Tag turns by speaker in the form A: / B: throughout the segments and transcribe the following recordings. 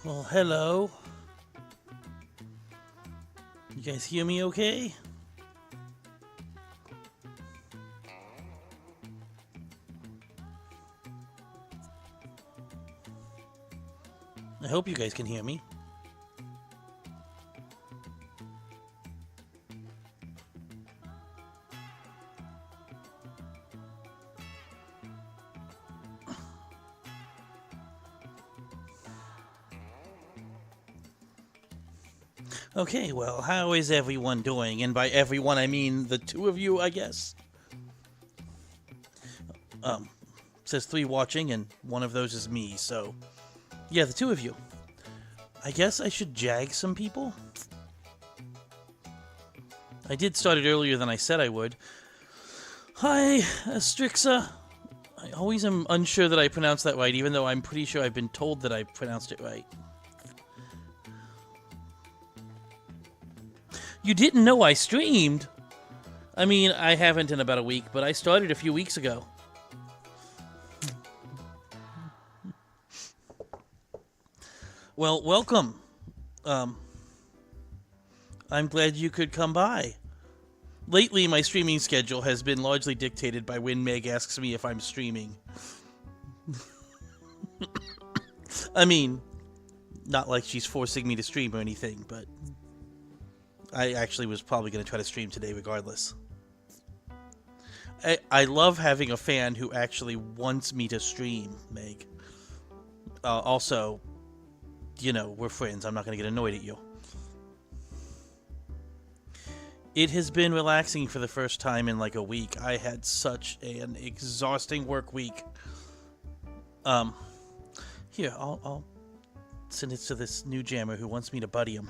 A: Well, hello. You guys hear me okay? I hope you guys can hear me. Okay, well, how is everyone doing? And by everyone, I mean the two of you, I guess. Says 3 watching, and one of those is me, so... Yeah, the two of you. I guess I should jag some people? I did start it earlier than I said I would. Hi, Astrixa. I always am unsure that I pronounced that right, even though I'm pretty sure I've been told that I pronounced it right. You didn't know I streamed? I mean, I haven't in about a week, but I started a few weeks ago. Well, welcome. I'm glad you could come by. Lately, my streaming schedule has been largely dictated by when Meg asks me if I'm streaming. I mean, not like she's forcing me to stream or anything, but I actually was probably going to try to stream today regardless. I love having a fan who actually wants me to stream, Meg. Also, you know, we're friends. I'm not going to get annoyed at you. It has been relaxing for the first time in like a week. I had such an exhausting work week. Here, I'll send it to this new jammer who wants me to buddy him.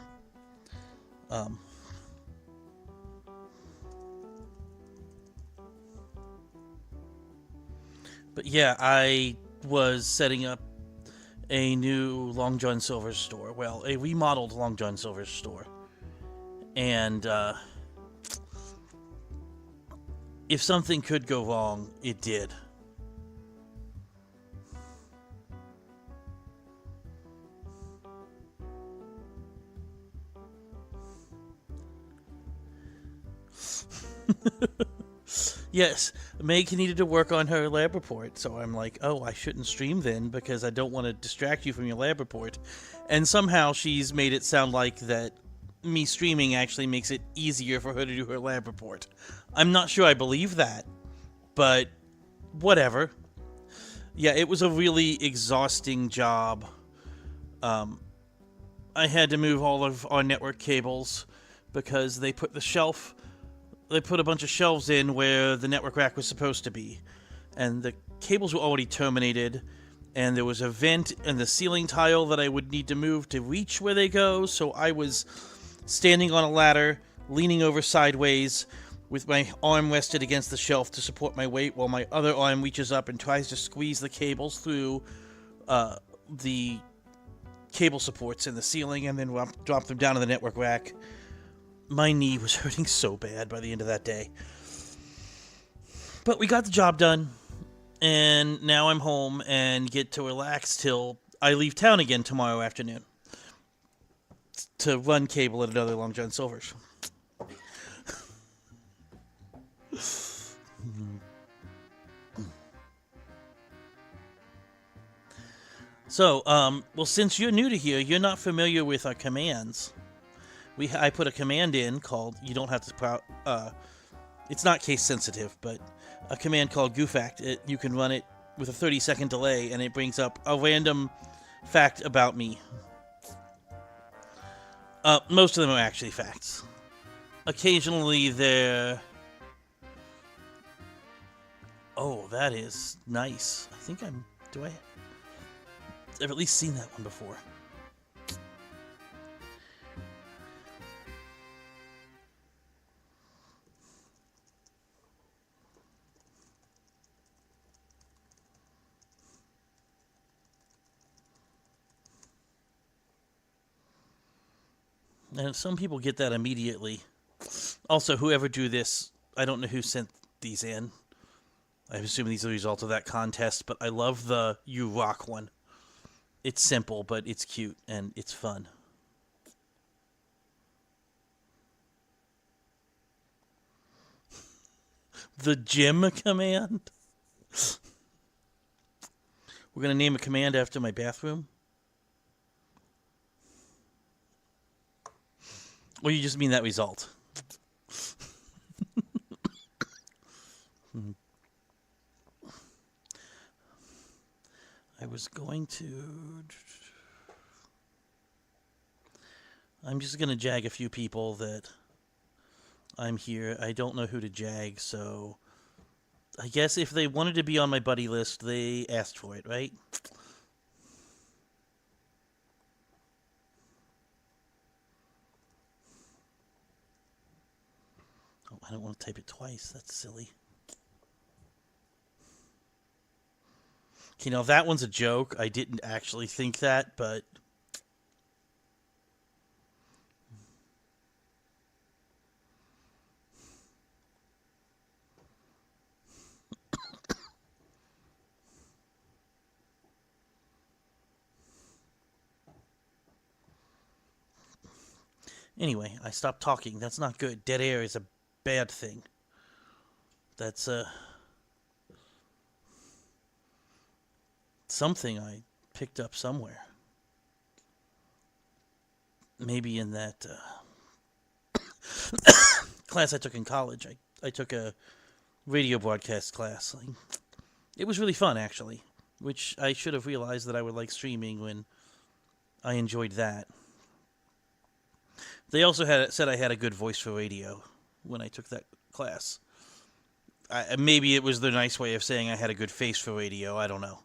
A: But yeah, I was setting up a new Long John Silver's store. Well, a remodeled Long John Silver's store. And, if something could go wrong, it did. Yes, Meg needed to work on her lab report, so I'm like, oh, I shouldn't stream then because I don't want to distract you from your lab report. And somehow she's made it sound like that me streaming actually makes it easier for her to do her lab report. I'm not sure I believe that, but whatever. Yeah, it was a really exhausting job. I had to move all of our network cables because they put a bunch of shelves in where the network rack was supposed to be. And the cables were already terminated, and there was a vent in the ceiling tile that I would need to move to reach where they go, so I was standing on a ladder, leaning over sideways, with my arm rested against the shelf to support my weight, while my other arm reaches up and tries to squeeze the cables through the cable supports in the ceiling, and then drop them down to the network rack. My knee was hurting so bad by the end of that day. But we got the job done, and now I'm home and get to relax till I leave town again tomorrow afternoon to run cable at another Long John Silver's. So, well, since you're new to here, you're not familiar with our commands. I put a command in called, you don't have to, it's not case sensitive, but a command called GuFact. You can run it with a 30-second delay, and it brings up a random fact about me. Most of them are actually facts. Occasionally they're... Oh, that is nice. I think I've at least seen that one before. And some people get that immediately. Also, whoever drew this, I don't know who sent these in. I assume these are the result of that contest, but I love the "You Rock" one. It's simple, but it's cute and it's fun. The gym command? We're going to name a command after my bathroom? Or you just mean that result? I was going to... I'm just going to jag a few people that I'm here. I don't know who to jag, so... I guess if they wanted to be on my buddy list, they asked for it, right? Oh, I don't want to type it twice. That's silly. Okay, now that one's a joke. I didn't actually think that, but... Anyway, I stopped talking. That's not good. Dead air is a bad thing. That's, something I picked up somewhere. Maybe in that, class I took in college. I took a radio broadcast class. It was really fun, actually. Which I should have realized that I would like streaming when I enjoyed that. They also said I had a good voice for radio when I took that class. Maybe it was the nice way of saying I had a good face for radio. I don't know.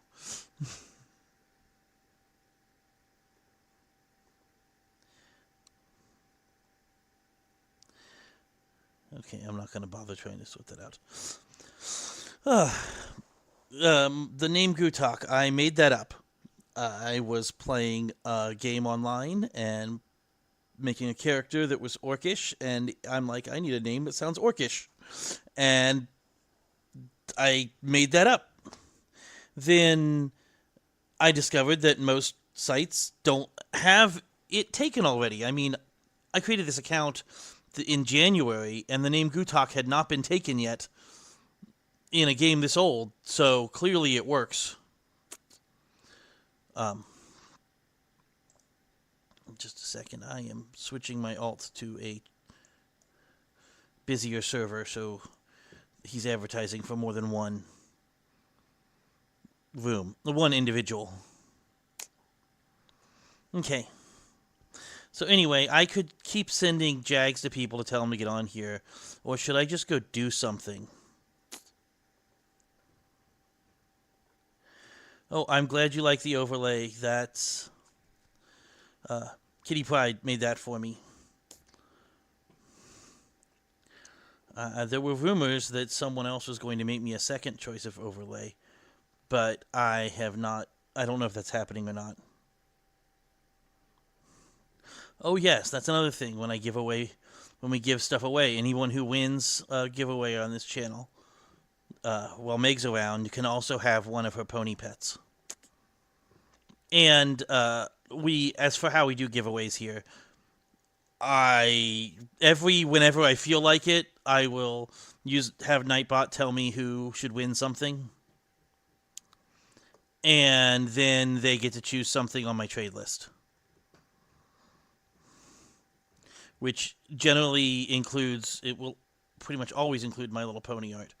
A: Okay, I'm not going to bother trying to sort that out. The name Gutak, I made that up. I was playing a game online and making a character that was orcish, and I'm like, I need a name that sounds orcish. And I made that up. Then I discovered that most sites don't have it taken already. I mean, I created this account in January, and the name Gutak had not been taken yet in a game this old, so clearly it works. Just a second. I am switching my alt to a busier server, so he's advertising for more than one room. One individual. Okay. So anyway, I could keep sending jags to people to tell them to get on here, or should I just go do something? Oh, I'm glad you like the overlay. That's... Kitty Pride made that for me. There were rumors that someone else was going to make me a second choice of overlay, but I have not... I don't know if that's happening or not. Oh yes, that's another thing when we give stuff away. Anyone who wins a giveaway on this channel, while Meg's around, can also have one of her pony pets. And as for how we do giveaways here, whenever I feel like it, I will have Nightbot tell me who should win something. And then they get to choose something on my trade list. Which generally it will pretty much always include My Little Pony art.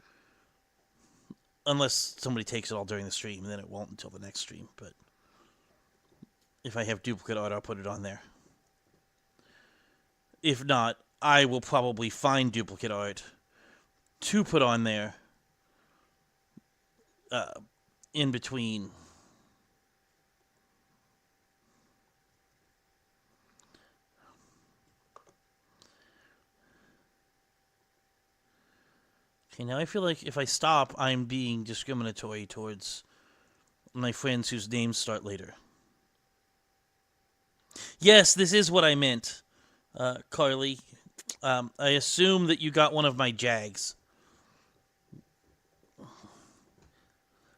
A: Unless somebody takes it all during the stream, then it won't until the next stream. But if I have duplicate art, I'll put it on there. If not, I will probably find duplicate art to put on there in between. Okay, now I feel like if I stop, I'm being discriminatory towards my friends whose names start later. Yes, this is what I meant, Carly. I assume that you got one of my jags.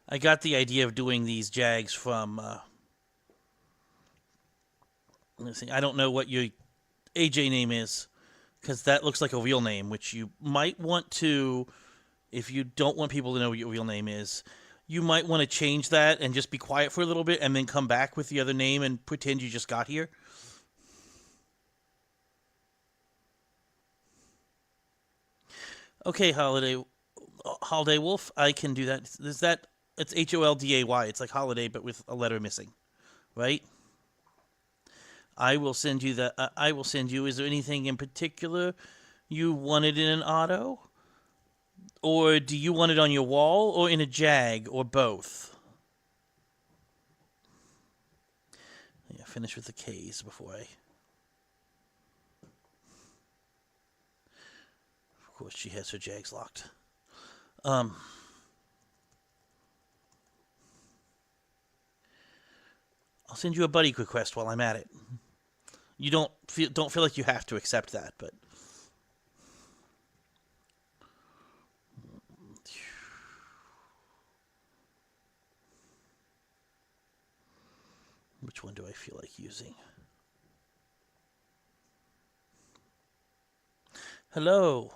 A: I got the idea of doing these jags from Let's see. I don't know what your AJ name is because that looks like a real name, which you might want to, if you don't want people to know what your real name is, you might want to change that and just be quiet for a little bit and then come back with the other name and pretend you just got here. Okay, Holiday Wolf, I can do that. Is that it's HOLDAY? It's like holiday, but with a letter missing, right? I will send you that. I will send you. Is there anything in particular you wanted in an auto, or do you want it on your wall, or in a jag, or both? Yeah, finish with the K's before I. Of course, she has her jags locked. I'll send you a buddy request while I'm at it. You don't feel like you have to accept that, but which one do I feel like using? Hello.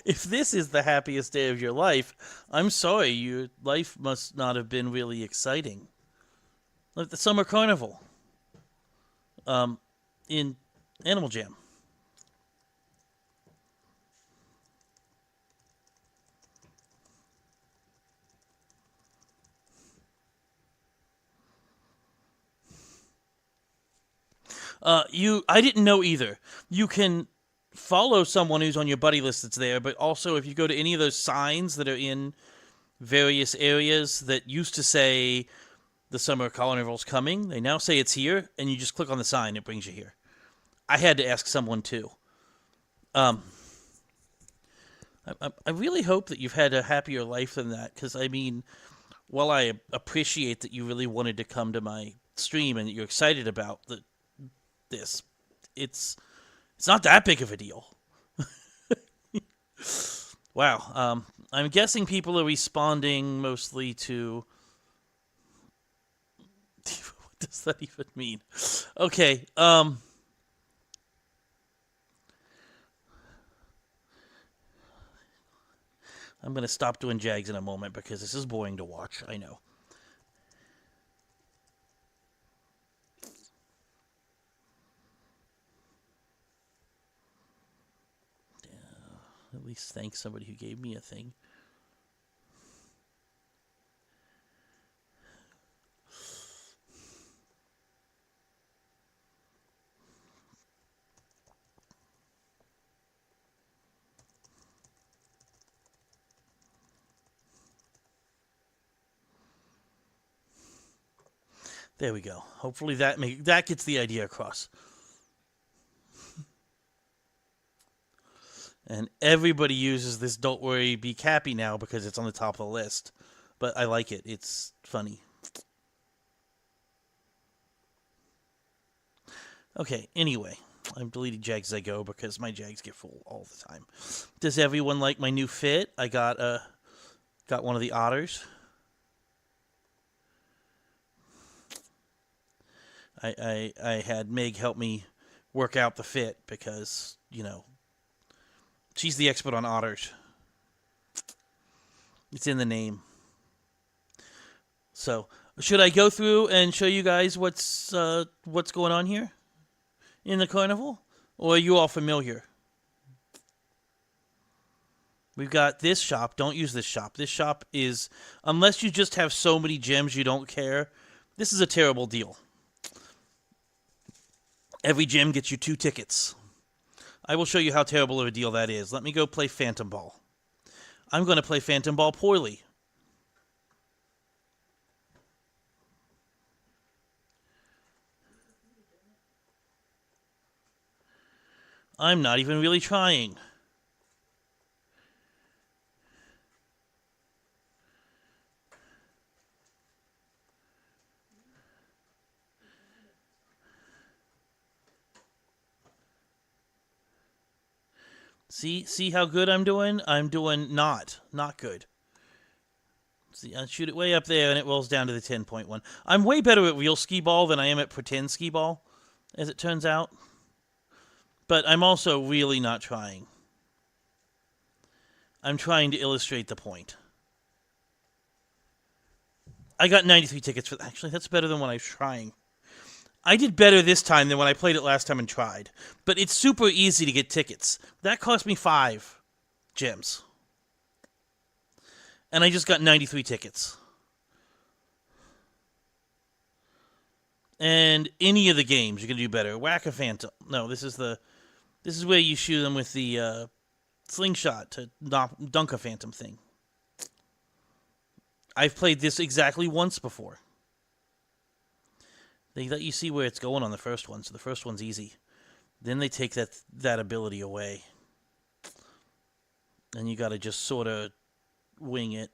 A: If this is the happiest day of your life, I'm sorry, your life must not have been really exciting. Like the summer carnival, in Animal Jam. I didn't know either. You can follow someone who's on your buddy list that's there, but also if you go to any of those signs that are in various areas that used to say the summer carnival's coming, they now say it's here, and you just click on the sign, it brings you here. I had to ask someone too. I really hope that you've had a happier life than that, because I mean, while I appreciate that you really wanted to come to my stream and that you're excited about this, it's not that big of a deal. Wow. I'm guessing people are responding mostly to. What does that even mean? Okay. I'm going to stop doing jags in a moment because this is boring to watch. I know. At least thank somebody who gave me a thing. There we go. Hopefully that gets the idea across. And everybody uses this "Don't worry, be happy" now because it's on the top of the list. But I like it. It's funny. Okay, anyway. I'm deleting jags as I go because my jags get full all the time. Does everyone like my new fit? I got one of the otters. I had Meg help me work out the fit because, she's the expert on otters. It's in the name. So, should I go through and show you guys what's going on here in the carnival? Or are you all familiar? We've got this shop. Don't use this shop. This shop is, unless you just have so many gems you don't care, this is a terrible deal. Every gem gets you 2 tickets. I will show you how terrible of a deal that is. Let me go play Phantom Ball. I'm going to play Phantom Ball poorly. I'm not even really trying. See how good I'm doing? I'm doing not good. See, I shoot it way up there, and it rolls down to the 10.1. I'm way better at real skee ball than I am at pretend skee ball, as it turns out. But I'm also really not trying. I'm trying to illustrate the point. I got 93 tickets for... Actually, that's better than when I was trying. I did better this time than when I played it last time and tried. But it's super easy to get tickets. That cost me 5 gems. And I just got 93 tickets. And any of the games, you can do better. Whack a Phantom. No, this is where you shoot them with the slingshot to dunk a Phantom thing. I've played this exactly once before. They let you see where it's going on the first one, so the first one's easy. Then they take that ability away. And you gotta just sort of wing it.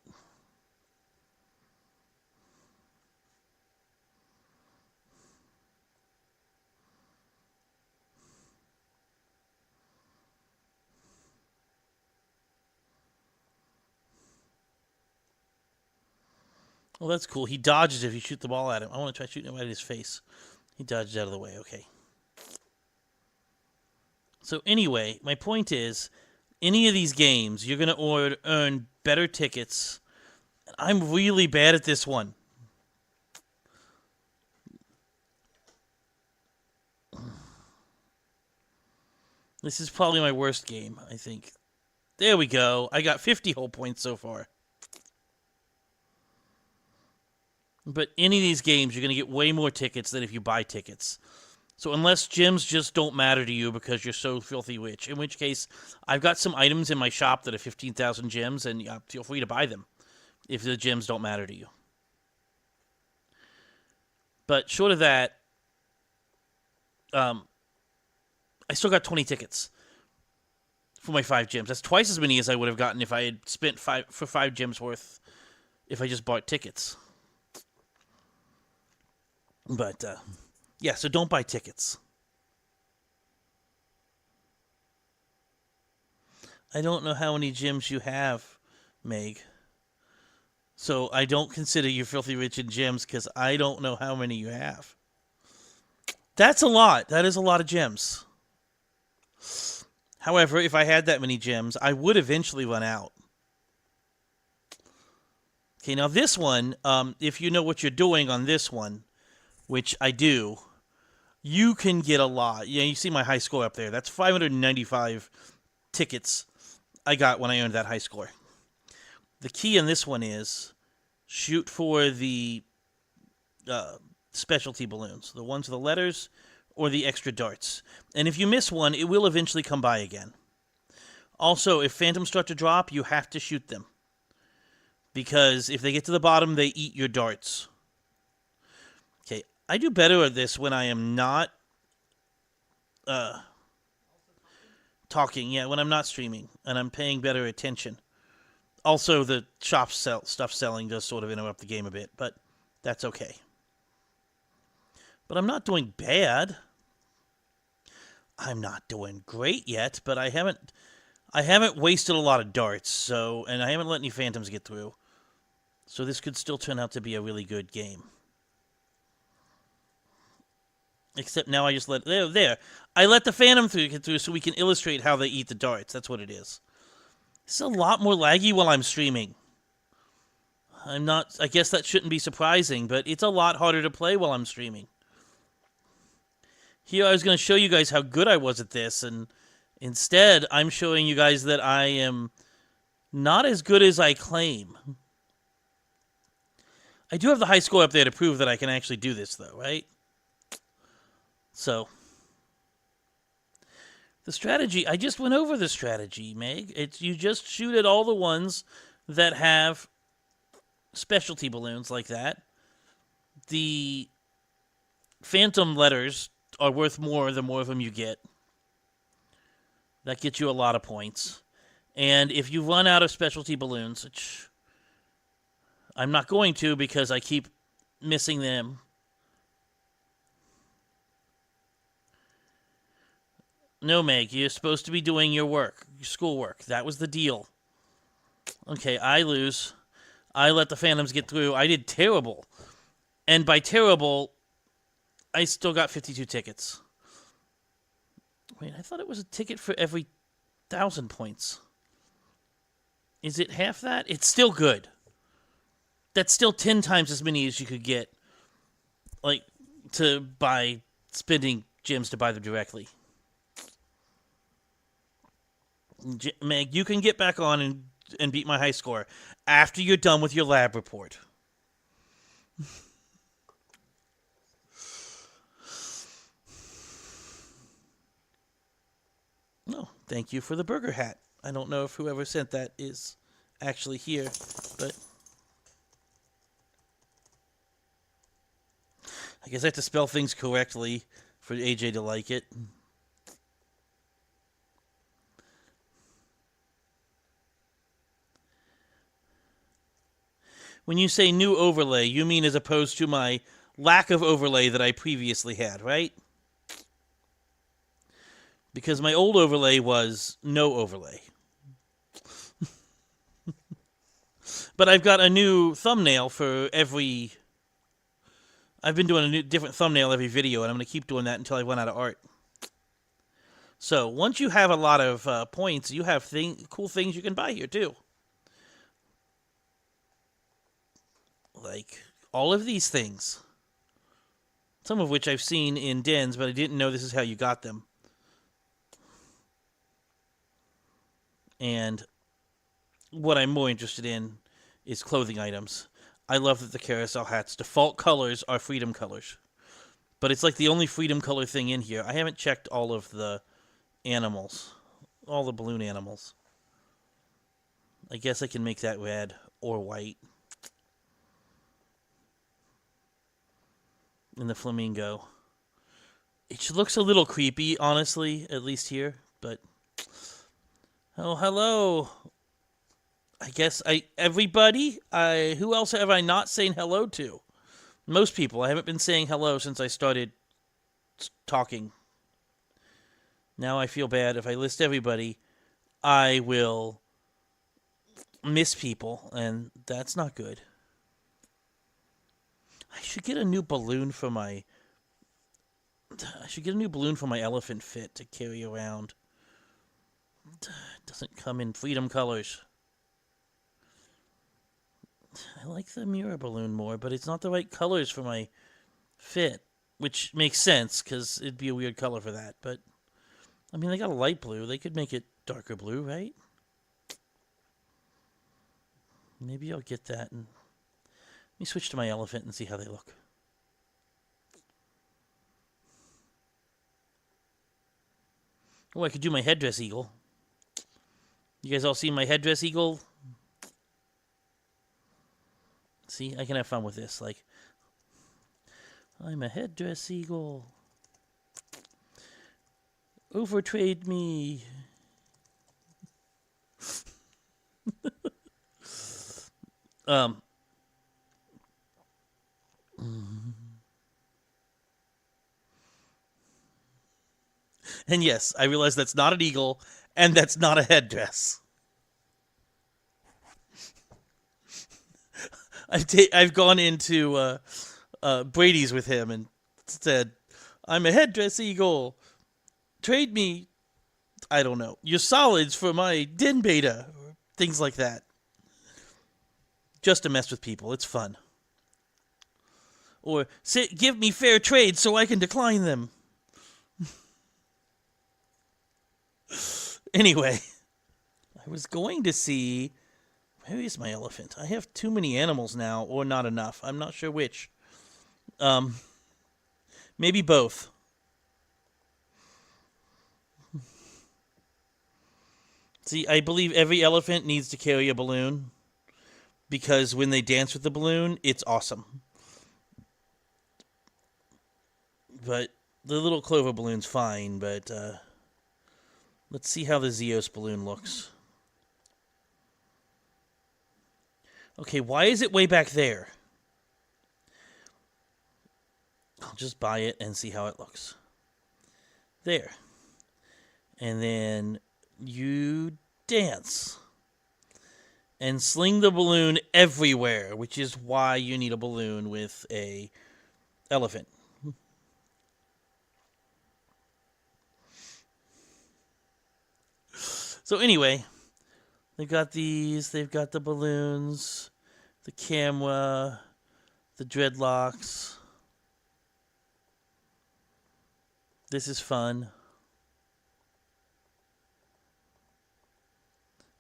A: Well, that's cool. He dodges if you shoot the ball at him. I want to try shooting him right at his face. He dodges out of the way. Okay. So anyway, my point is, any of these games, you're going to earn better tickets. I'm really bad at this one. This is probably my worst game, I think. There we go. I got 50 whole points so far. But any of these games, you're going to get way more tickets than if you buy tickets. So unless gems just don't matter to you because you're so filthy rich, in which case, I've got some items in my shop that are 15,000 gems, and feel free to buy them if the gems don't matter to you. But short of that, I still got 20 tickets for my 5 gems. That's twice as many as I would have gotten if I had spent 5 gems worth if I just bought tickets. But, yeah, so don't buy tickets. I don't know how many gems you have, Meg. So I don't consider you filthy rich in gems because I don't know how many you have. That's a lot. That is a lot of gems. However, if I had that many gems, I would eventually run out. Okay, now this one, if you know what you're doing on this one, which I do, you can get a lot. Yeah, you see my high score up there. That's 595 tickets I got when I earned that high score. The key in this one is shoot for the specialty balloons, the ones with the letters or the extra darts. And if you miss one, it will eventually come by again. Also, if phantoms start to drop, you have to shoot them. Because if they get to the bottom, they eat your darts. Okay, I do better at this when I am not talking. Yeah, when I'm not streaming and I'm paying better attention. Also, the shop stuff selling does sort of interrupt the game a bit, but that's okay. But I'm not doing bad. I'm not doing great yet, but I haven't wasted a lot of darts, and I haven't let any phantoms get through. So this could still turn out to be a really good game. Except now I just let... There. I let the phantom get through so we can illustrate how they eat the darts. That's what it is. It's a lot more laggy while I'm streaming. I guess that shouldn't be surprising, but it's a lot harder to play while I'm streaming. Here I was going to show you guys how good I was at this, and instead I'm showing you guys that I am not as good as I claim. I do have the high score up there to prove that I can actually do this, though, right? So, the strategy, I just went over the strategy, Meg. You just shoot at all the ones that have specialty balloons like that. The phantom letters are worth more the more of them you get. That gets you a lot of points. And if you run out of specialty balloons, which I'm not going to because I keep missing them. No, Meg, you're supposed to be doing your work, your schoolwork. That was the deal. Okay, I lose. I let the Phantoms get through. I did terrible. And by terrible, I still got 52 tickets. Wait, I thought it was a ticket for every 1,000 points. Is it half that? It's still good. That's still 10 times as many as you could get, like, to buy, spending gems to buy them directly. Meg, you can get back on and beat my high score after you're done with your lab report. No, thank you for the burger hat. I don't know if whoever sent that is actually here, but I guess I have to spell things correctly for AJ to like it. When you say new overlay, you mean as opposed to my lack of overlay that I previously had, right? Because my old overlay was no overlay. But I've got a new thumbnail for every... I've been doing a different thumbnail every video, and I'm going to keep doing that until I run out of art. So, once you have a lot of points, you have cool things you can buy here, too. Like, all of these things. Some of which I've seen in dens, but I didn't know this is how you got them. And what I'm more interested in is clothing items. I love that the Carousel Hat's default colors are freedom colors. But it's like the only freedom color thing in here. I haven't checked all of the animals. All the balloon animals. I guess I can make that red or white. And the flamingo. It looks a little creepy, honestly, at least here. But, oh, hello. I guess everybody? Who else have I not saying hello to? Most people. I haven't been saying hello since I started talking. Now I feel bad. If I list everybody, I will miss people, and that's not good. I should get a new balloon for my... I should get a new balloon for my elephant fit to carry around. It doesn't come in freedom colors. I like the mirror balloon more, but it's not the right colors for my fit, which makes sense, because it'd be a weird color for that, but, I mean, they got a light blue. They could make it darker blue, right? Maybe I'll get that, and let me switch to my elephant and see how they look. Oh, I could do my headdress eagle. You guys all see my headdress eagle? See, I can have fun with this. Like, I'm a headdress eagle. Overtrade me. And yes, I realize that's not an eagle, and that's not a headdress. I've gone into Brady's with him and said, I'm a headdress eagle. Trade me, I don't know, your solids for my den beta. Or things like that. Just to mess with people. It's fun. Or give me fair trade so I can decline them. Anyway, I was going to see... Where is my elephant? I have too many animals now, or not enough. I'm not sure which. Maybe both. See, I believe every elephant needs to carry a balloon, because when they dance with the balloon, it's awesome. But the little clover balloon's fine, but let's see how the Zeos balloon looks. Okay, why is it way back there? I'll just buy it and see how it looks. There. And then you dance. And sling the balloon everywhere, which is why you need a balloon with a elephant. So anyway, they've got these, they've got the balloons, the camera, the dreadlocks. This is fun.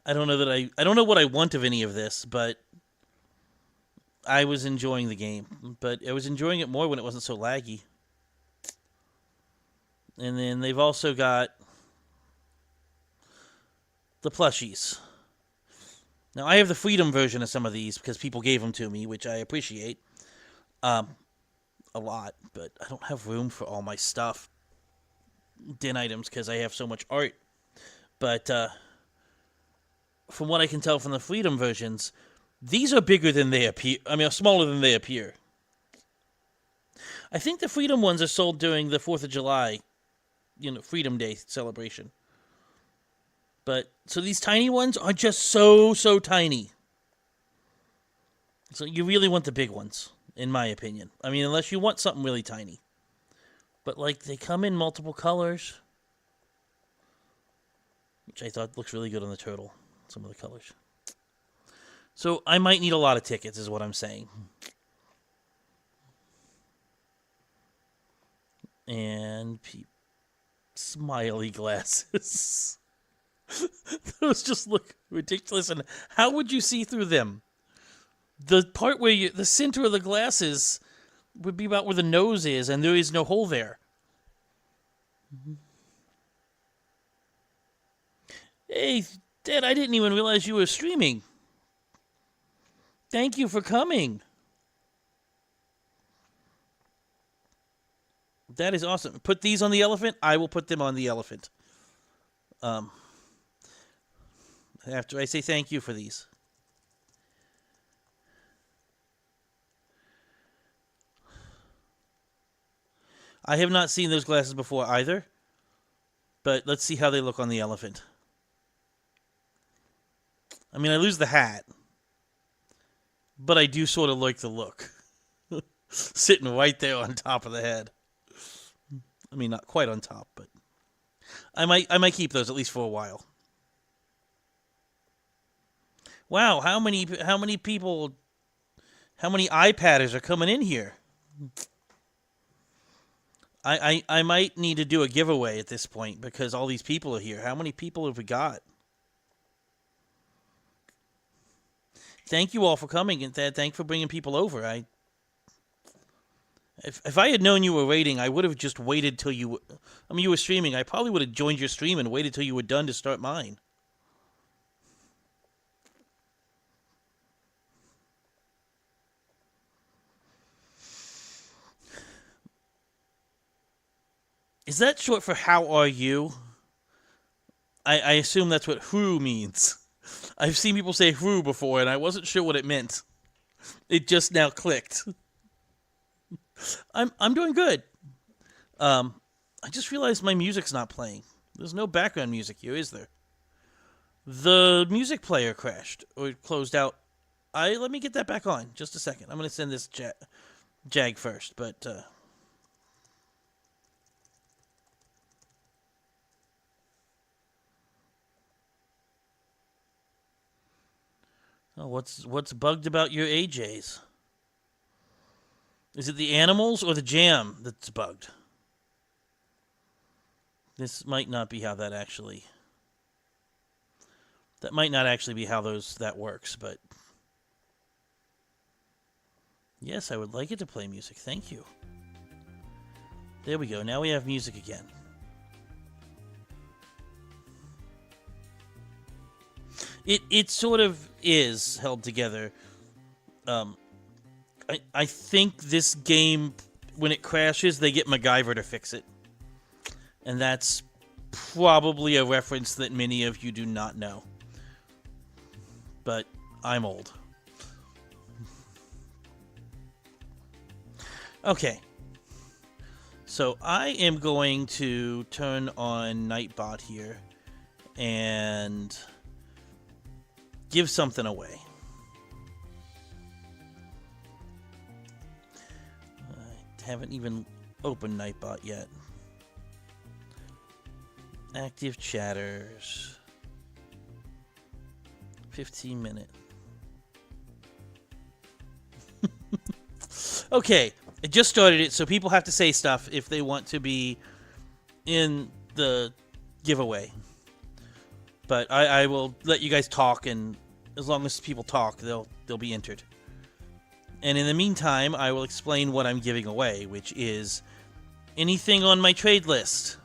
A: I don't know what I want of any of this, but I was enjoying the game. But I was enjoying it more when it wasn't so laggy. And then they've also got the plushies. Now, I have the Freedom version of some of these because people gave them to me, which I appreciate a lot. But I don't have room for all my stuff. Den items because I have so much art. But from what I can tell from the Freedom versions, these are bigger than they appear. I mean, smaller than they appear. I think the Freedom ones are sold during the 4th of July, Freedom Day celebration. But, so these tiny ones are just so tiny. So you really want the big ones, in my opinion. I mean, unless you want something really tiny. But, they come in multiple colors. Which I thought looks really good on the turtle. Some of the colors. So, I might need a lot of tickets, is what I'm saying. And smiley glasses. Those just look ridiculous. And how would you see through them? The part where the center of the glasses would be about where the nose is, and there is no hole there. Hey, Dad, I didn't even realize you were streaming. Thank you for coming. That is awesome. Put these on the elephant. I will put them on the elephant. After I say thank you for these. I have not seen those glasses before either. But let's see how they look on the elephant. I mean, I lose the hat. But I do sort of like the look. Sitting right there on top of the head. I mean, not quite on top, but I might keep those at least for a while. Wow, how many people, how many iPadders are coming in here? I might need to do a giveaway at this point because all these people are here. How many people have we got? Thank you all for coming, and thank for bringing people over. If I had known you were raiding, I would have just waited till you... I mean, you were streaming. I probably would have joined your stream and waited till you were done to start mine. Is that short for how are you? I assume that's what who means. I've seen people say who before, and I wasn't sure what it meant. It just now clicked. I'm doing good. I just realized my music's not playing. There's no background music here, is there? The music player crashed or closed out. Let me get that back on. Just a second. I'm going to send this Jag first, but oh, what's bugged about your AJs? Is it the animals or the jam that's bugged? This might not be how that actually... That might not actually be how that works, but... Yes, I would like it to play music. Thank you. There we go. Now we have music again. It sort of is held together. I think this game, when it crashes, they get MacGyver to fix it. And that's probably a reference that many of you do not know. But I'm old. Okay. So I am going to turn on Nightbot here and give something away. I haven't even opened Nightbot yet. Active chatters. 15 minute. Okay, I just started it, so people have to say stuff if they want to be in the giveaway. But I will let you guys talk, and as long as people talk, they'll be entered. And in the meantime, I will explain what I'm giving away, which is anything on my trade list.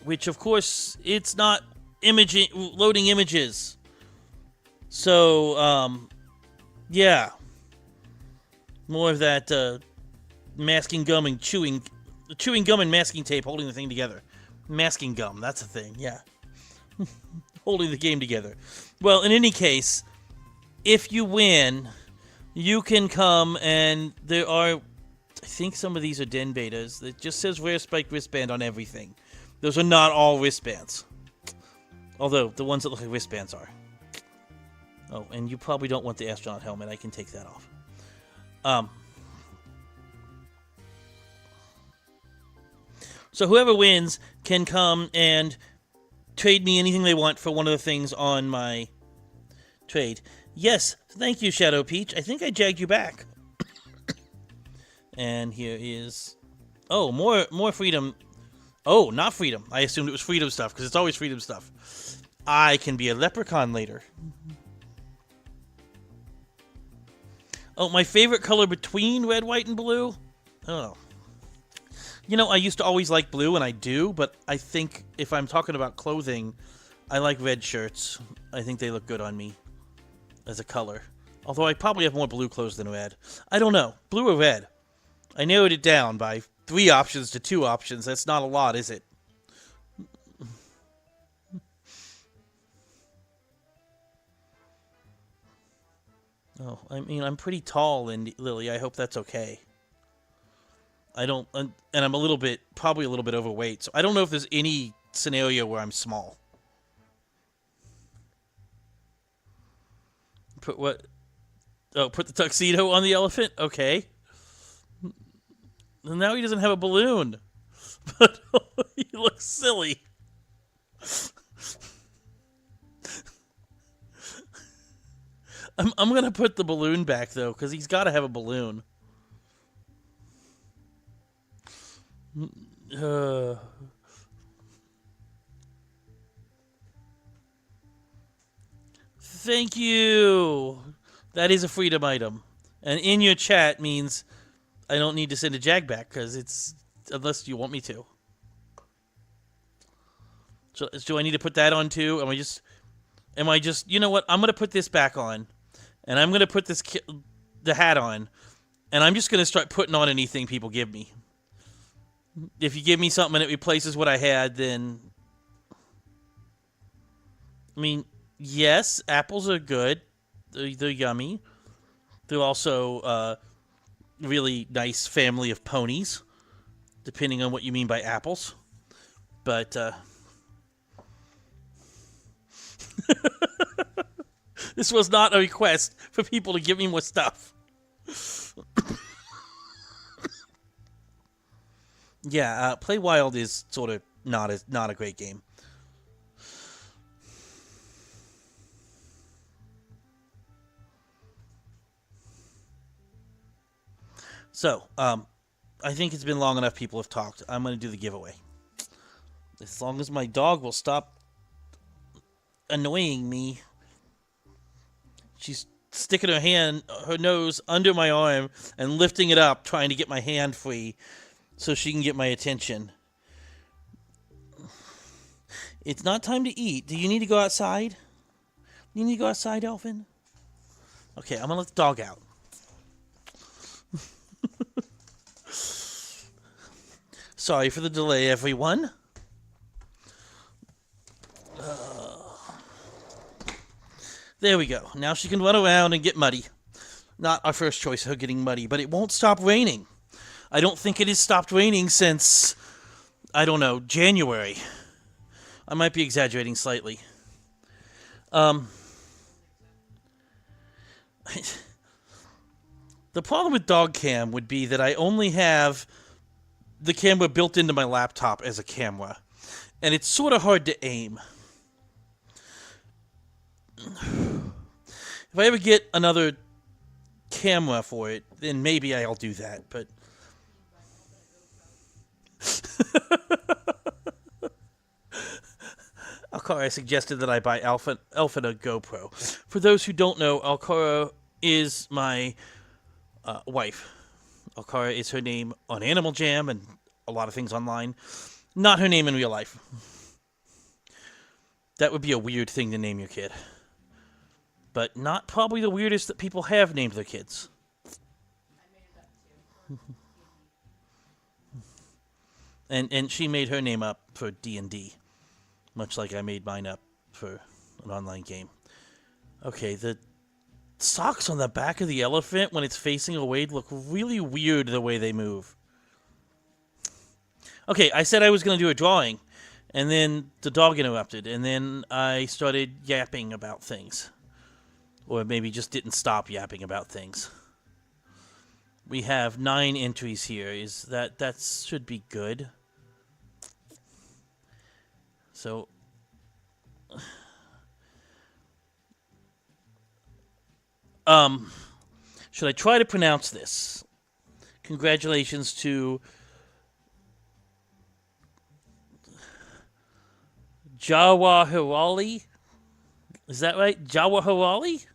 A: Which, of course, it's not loading images. So, yeah. More of that masking gum and chewing gum and masking tape holding the thing together. Masking gum, that's a thing, yeah. Holding the game together. Well, in any case, if you win, you can come, and there are, I think some of these are den betas. It just says Rare Spike wristband on everything. Those are not all wristbands. Although, the ones that look like wristbands are. Oh, and you probably don't want the astronaut helmet. I can take that off. So whoever wins can come and trade me anything they want for one of the things on my trade. Yes, thank you, Shadow Peach. I think I jagged you back. And here is... Oh, more freedom. Oh, not freedom. I assumed it was freedom stuff, because it's always freedom stuff. I can be a leprechaun later. Oh, my favorite color between red, white, and blue? I don't know. You know, I used to always like blue, and I do, but I think if I'm talking about clothing, I like red shirts. I think they look good on me as a color. Although I probably have more blue clothes than red. I don't know. Blue or red? I narrowed it down by 3 options to 2 options. That's not a lot, is it? Oh, I mean, I'm pretty tall, Lily. I hope that's okay. I don't... And I'm probably a little bit overweight, so I don't know if there's any scenario where I'm small. Put what? Oh, put the tuxedo on the elephant? Okay. And now he doesn't have a balloon. But he looks silly. I'm going to put the balloon back, though, because he's got to have a balloon. Thank you. That is a freedom item. And in your chat means I don't need to send a jag back, because it's... Unless you want me to. So, do I need to put that on, too? Am I just... You know what? I'm going to put this back on. And I'm going to put the hat on. And I'm just going to start putting on anything people give me. If you give me something and it replaces what I had, then... I mean, yes, apples are good. They're yummy. They're also really nice family of ponies, depending on what you mean by apples. But, this was not a request for people to give me more stuff. Yeah, Play Wild is sort of not a great game. So, I think it's been long enough people have talked. I'm going to do the giveaway. As long as my dog will stop annoying me. She's sticking her nose under my arm and lifting it up, trying to get my hand free so she can get my attention. It's not time to eat. Do you need to go outside? You need to go outside, Elfin? Okay, I'm going to let the dog out. Sorry for the delay, everyone. There we go. Now she can run around and get muddy. Not our first choice of getting muddy, but it won't stop raining. I don't think it has stopped raining since, I don't know, January. I might be exaggerating slightly. The problem with dog cam would be that I only have the camera built into my laptop as a camera, and it's sort of hard to aim. If I ever get another camera for it, then maybe I'll do that, but... Alcara suggested that I buy Alpha a GoPro. For those who don't know, Alcara is my wife. Alcara is her name on Animal Jam and a lot of things online. Not her name in real life. That would be a weird thing to name your kid. But not probably the weirdest that people have named their kids.
B: I made it up too.
A: And she made her name up for D&D. Much like I made mine up for an online game. Okay, the socks on the back of the elephant when it's facing away look really weird the way they move. Okay, I said I was going to do a drawing, and then the dog interrupted, and then I started yapping about things. Or maybe just didn't stop yapping about things. We have 9 entries here. That should be good. So, should I try to pronounce this? Congratulations to Jawahirali. Is that right? Jawahirali?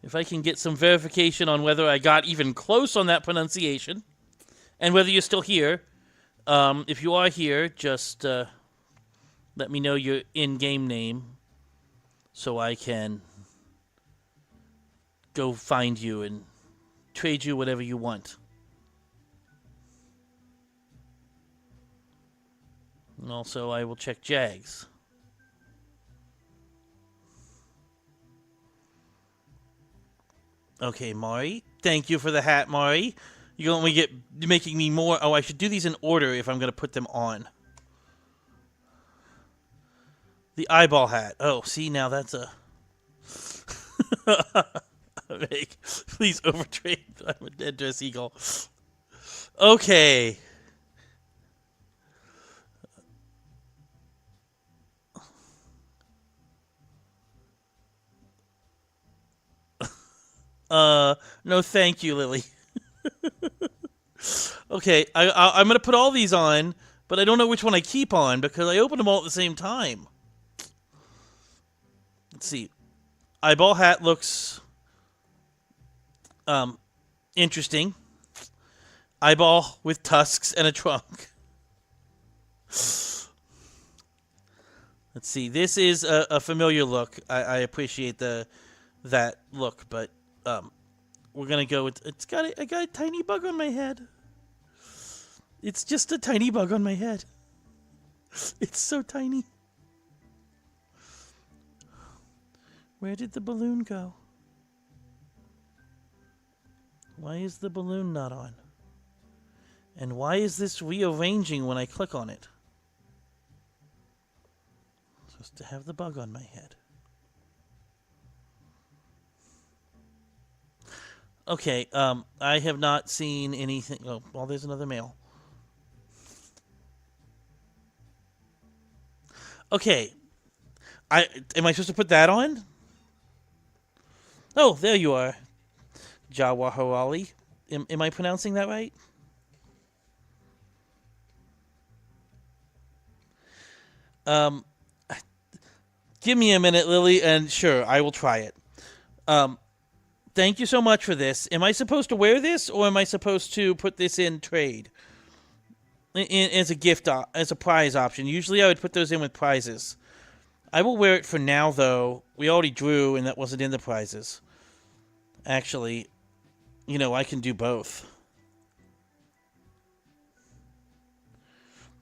A: If I can get some verification on whether I got even close on that pronunciation, and whether you're still here. If you are here, just let me know your in-game name so I can go find you and trade you whatever you want. And also, I will check Jags. Okay, Mari. Thank you for the hat, Mari. You're only making me more... Oh, I should do these in order if I'm going to put them on. The eyeball hat. Oh, see, now that's a... Please overtrade. I'm a dead dress eagle. Okay. No thank you, Lily. Okay, I'm going to put all these on, but I don't know which one I keep on because I opened them all at the same time. Let's see. Eyeball hat looks interesting. Eyeball with tusks and a trunk. Let's see. This is a familiar look. I appreciate that look, but we're gonna go with. I got a tiny bug on my head. It's just a tiny bug on my head. It's so tiny. Where did the balloon go? Why is the balloon not on? And why is this rearranging when I click on it? I'm supposed to have the bug on my head. Okay, I have not seen anything. Oh, well, there's another mail. Okay. Am I supposed to put that on? Oh, there you are. Jawahirali. Am I pronouncing that right? Give me a minute, Lily, and sure, I will try it. Thank you so much for this. Am I supposed to wear this, or am I supposed to put this in trade? As a gift, as a prize option. Usually I would put those in with prizes. I will wear it for now, though. We already drew, and that wasn't in the prizes. Actually, I can do both.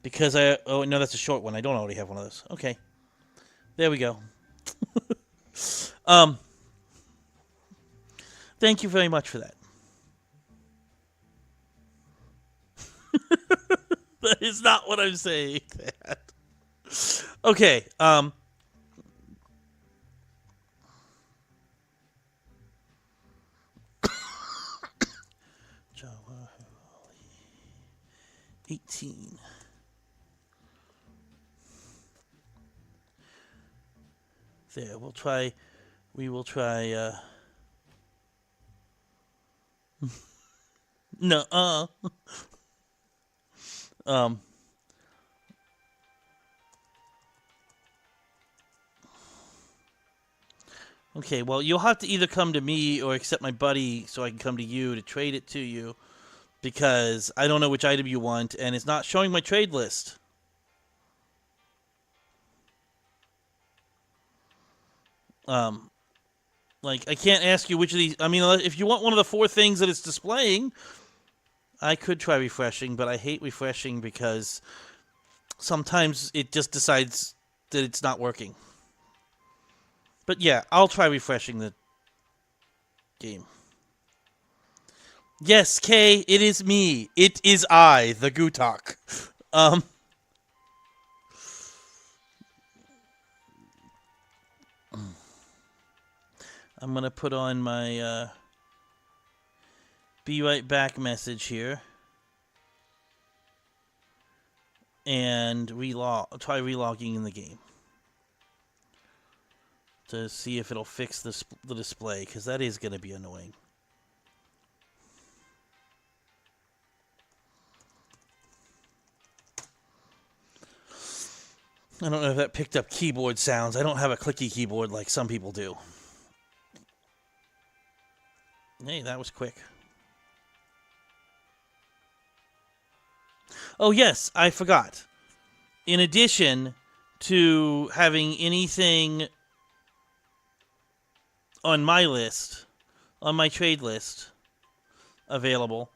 A: Because oh, no, that's a short one. I don't already have one of those. Okay. There we go. Thank you very much for that. That is not what I'm saying. Okay. Jawa 18. There, we'll try. We will try. No. Um. Okay. Well, you'll have to either come to me or accept my buddy, so I can come to you to trade it to you, because I don't know which item you want, and it's not showing my trade list. Like, I can't ask you which of these. I mean, if you want one of the 4 things that it's displaying, I could try refreshing, but I hate refreshing because sometimes it just decides that it's not working. But yeah, I'll try refreshing the game. Yes, Kay, it is me. It is I, the Gutak. I'm gonna put on my be right back message here. And try relogging in the game to see if it'll fix the display, because that is going to be annoying. I don't know if that picked up keyboard sounds. I don't have a clicky keyboard like some people do. Hey, that was quick. Oh, yes, I forgot. In addition to having anything on my list, on my trade list, available,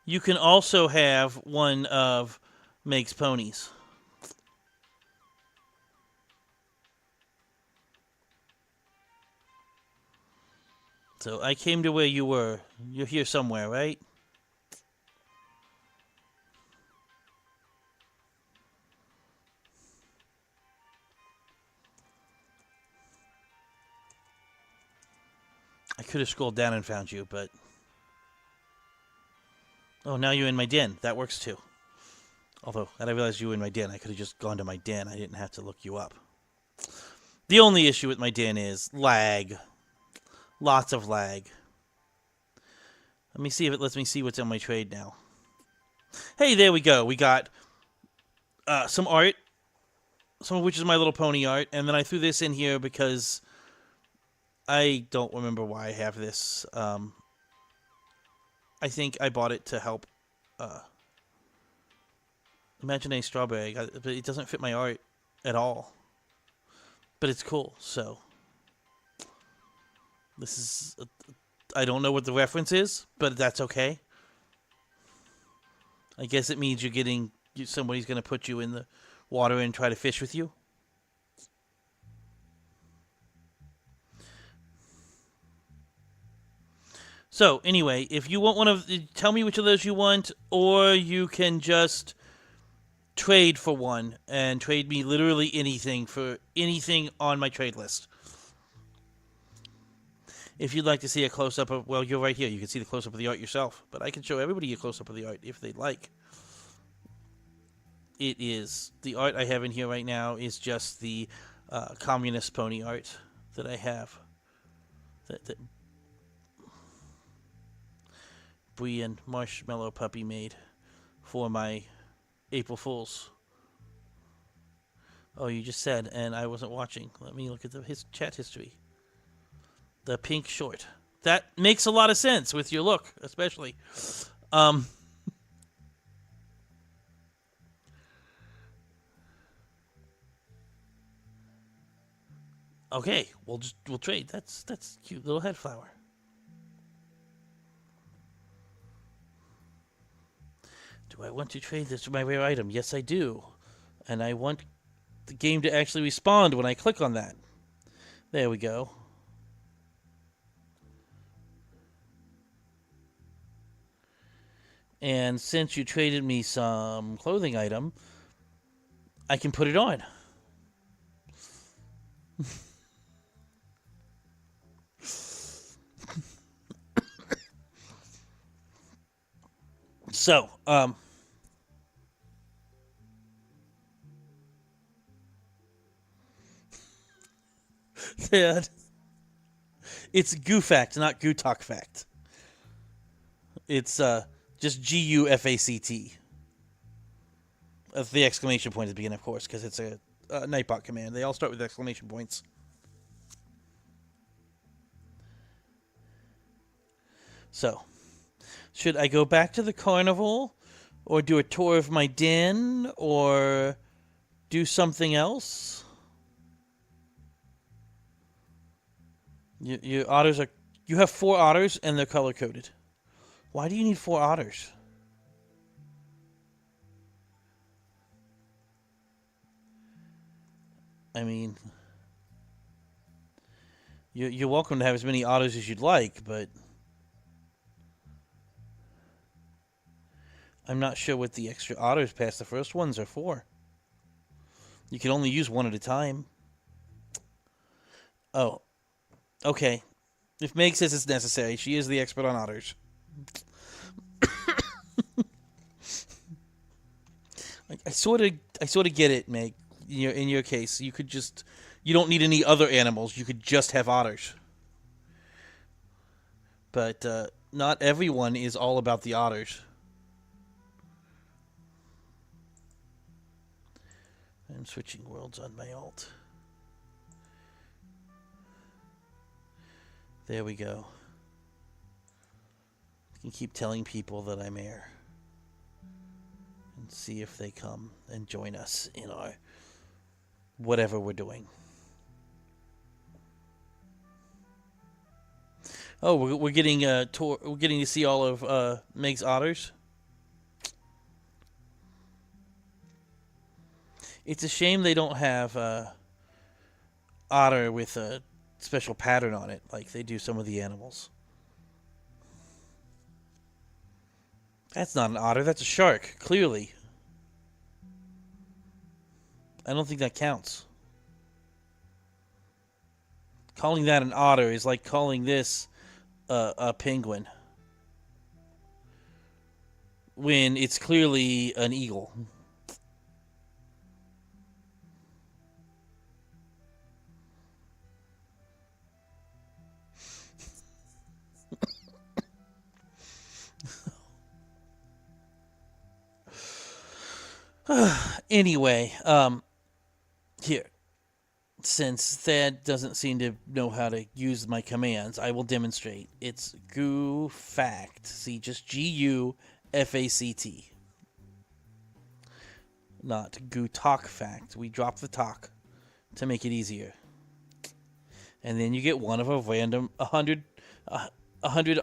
A: you can also have one of Makes Ponies. So I came to where you were. You're here somewhere, right? I could have scrolled down and found you, but... Oh, now you're in my den. That works too. Although, had I realized you were in my den, I could have just gone to my den. I didn't have to look you up. The only issue with my den is lag. Lots of lag. Let me see if it lets me see what's on my trade now. Hey, there we go. We got some art, some of which is My Little Pony art, and then I threw this in here because I don't remember why I have this. I think I bought it to help Imagine a Strawberry, but it doesn't fit my art at all. But it's cool, so... This is... I don't know what the reference is, but that's okay. I guess it means you're getting... Somebody's going to put you in the water and try to fish with you. So, anyway, if you want one of... Tell me which of those you want, or you can just trade for one and trade me literally anything for anything on my trade list. If you'd like to see a close-up of... Well, you're right here. You can see the close-up of the art yourself. But I can show everybody a close-up of the art if they'd like. It is... The art I have in here right now is just the communist pony art that I have. That Bree and Marshmallow Puppy made for my April Fools. Oh, you just said, and I wasn't watching. Let me look at his chat history. The pink short. That makes a lot of sense with your look, especially. Okay, we'll trade. That's cute little head flower. Do I want to trade this for my rare item? Yes, I do. And I want the game to actually respond when I click on that. There we go. And since you traded me some clothing item, I can put it on. So, Dad, it's GuFact, not Gutak fact. It's just GUFACT. The exclamation point at the beginning, of course, because it's a Nightbot command. They all start with exclamation points. So, should I go back to the carnival, or do a tour of my den, or do something else? Your otters are... You have 4 otters, and they're color-coded. Why do you need 4 otters? I mean... You're welcome to have as many otters as you'd like, but... I'm not sure what the extra otters past the first ones are for. You can only use one at a time. Oh. Okay. If Meg says it's necessary, she is the expert on otters. I sort of get it, Meg. In your case, you don't need any other animals. You could just have otters. But not everyone is all about the otters. I'm switching worlds on my alt. There we go. I can keep telling people that I'm here. And see if they come and join us in our whatever we're doing. Oh, we're getting a tour. We're getting to see all of Meg's otters. It's a shame they don't have otter with a special pattern on it, like they do some of the animals. That's not an otter, that's a shark, clearly. I don't think that counts. Calling that an otter is like calling this a penguin, when it's clearly an eagle. Anyway, here. Since Thad doesn't seem to know how to use my commands, I will demonstrate. It's GuFact. See, just GUFACT. Not Gutak fact. We drop the talk to make it easier. And then you get one of a random 100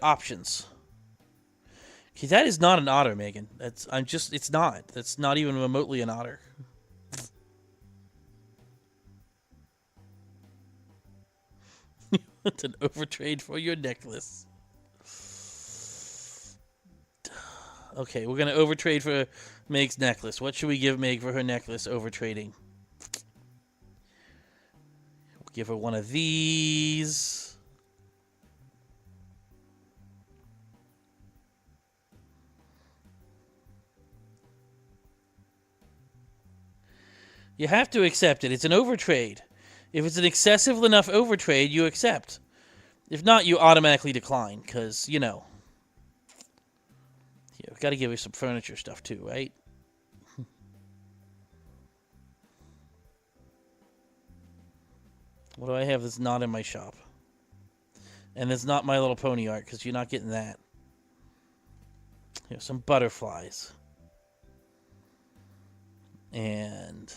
A: options. Okay, that is not an otter, Megan. It's not. That's not even remotely an otter. It's an overtrade for your necklace. Okay, we're going to overtrade for Meg's necklace. What should we give Meg for her necklace overtrading? We'll give her one of these. You have to accept it. It's an overtrade. If it's an excessive enough overtrade, you accept. If not, you automatically decline, because, you know. Yeah, we've got to give her some furniture stuff, too, right? What do I have that's not in my shop? And it's not My Little Pony art, because you're not getting that. Here's some butterflies. And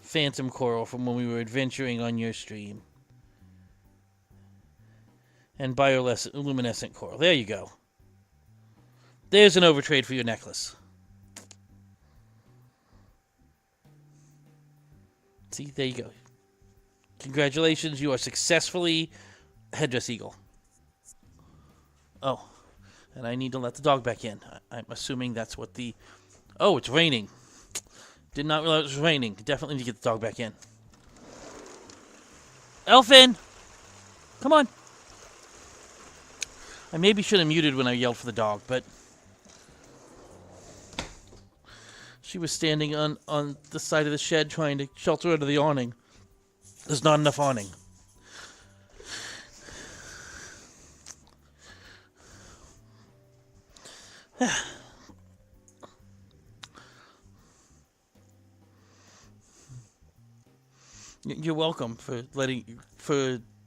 A: phantom coral from when we were adventuring on your stream. And bioluminescent coral. There you go. There's an overtrade for your necklace. See, there you go. Congratulations, you are successfully Headdress Eagle. Oh, and I need to let the dog back in. I'm assuming that's what the... Oh, it's raining. Did not realize it was raining. Definitely need to get the dog back in. Elfin! Come on. I maybe should have muted when I yelled for the dog, but... She was standing on the side of the shed trying to shelter under the awning. There's not enough awning. You're welcome for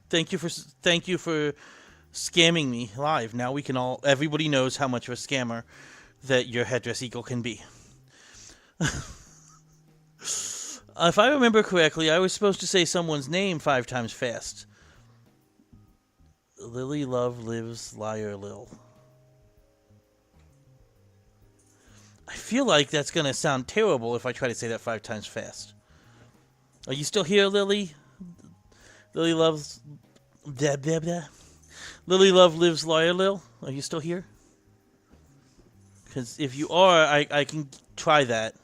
A: thank you for scamming me live. Now we can everybody knows how much of a scammer that your Headdress Eagle can be. If I remember correctly, I was supposed to say someone's name 5 times fast. Lily Love Lives Liar Lil. I feel like that's going to sound terrible if I try to say that 5 times fast. Are you still here, Lily? Lily loves... Blah, blah, blah. Lily Love Lives Liar Lil? Are you still here? Because if you are, I can try that.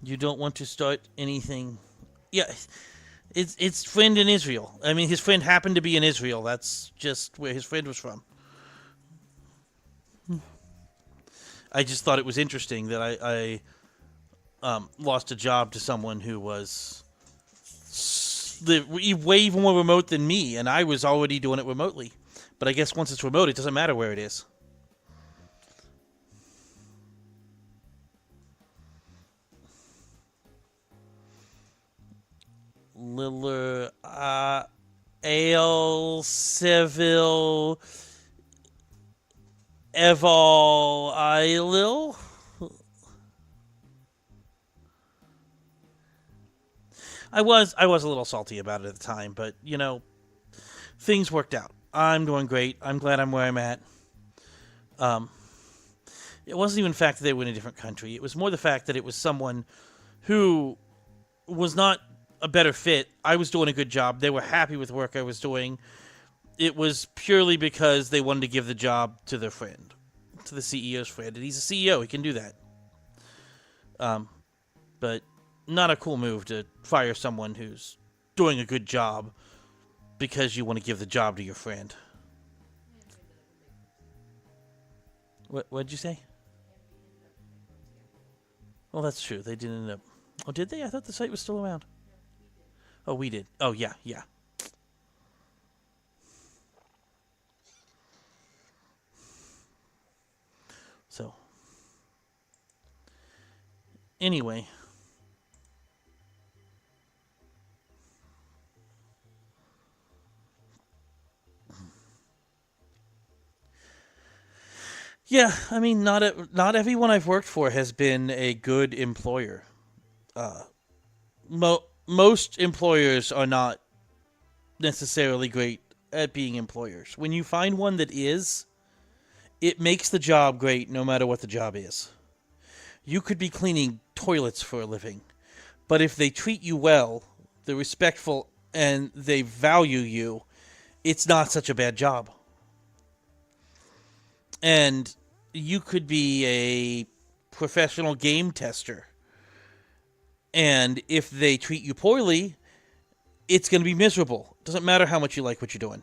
A: You don't want to start anything. Yeah, it's friend in Israel. I mean, his friend happened to be in Israel. That's just where his friend was from. I just thought it was interesting that I lost a job to someone who was way more remote than me, and I was already doing it remotely. But I guess once it's remote, it doesn't matter where it is. Liller, Ale, Seville, Evol, Ilil. I was a little salty about it at the time, but you know, things worked out. I'm doing great. I'm glad I'm where I'm at. It wasn't even the fact that they were in a different country. It was more the fact that it was someone who was not a better fit. I was doing a good job. They were happy with the work I was doing. It was purely because they wanted to give the job to their friend, to the CEO's friend. And he's a CEO. He can do that. But not a cool move to fire someone who's doing a good job because you want to give the job to your friend. What'd you say? Well, that's true. They didn't end up... Oh, did they? I thought the site was still around. Oh, we did. Oh, yeah. So, anyway. Yeah, I mean, not everyone I've worked for has been a good employer. Most employers are not necessarily great at being employers. When you find one that is, it makes the job great no matter what the job is. You could be cleaning toilets for a living, but if they treat you well, they're respectful, and they value you, it's not such a bad job. And you could be a professional game tester. And if they treat you poorly, it's going to be miserable. Doesn't matter how much you like what you're doing.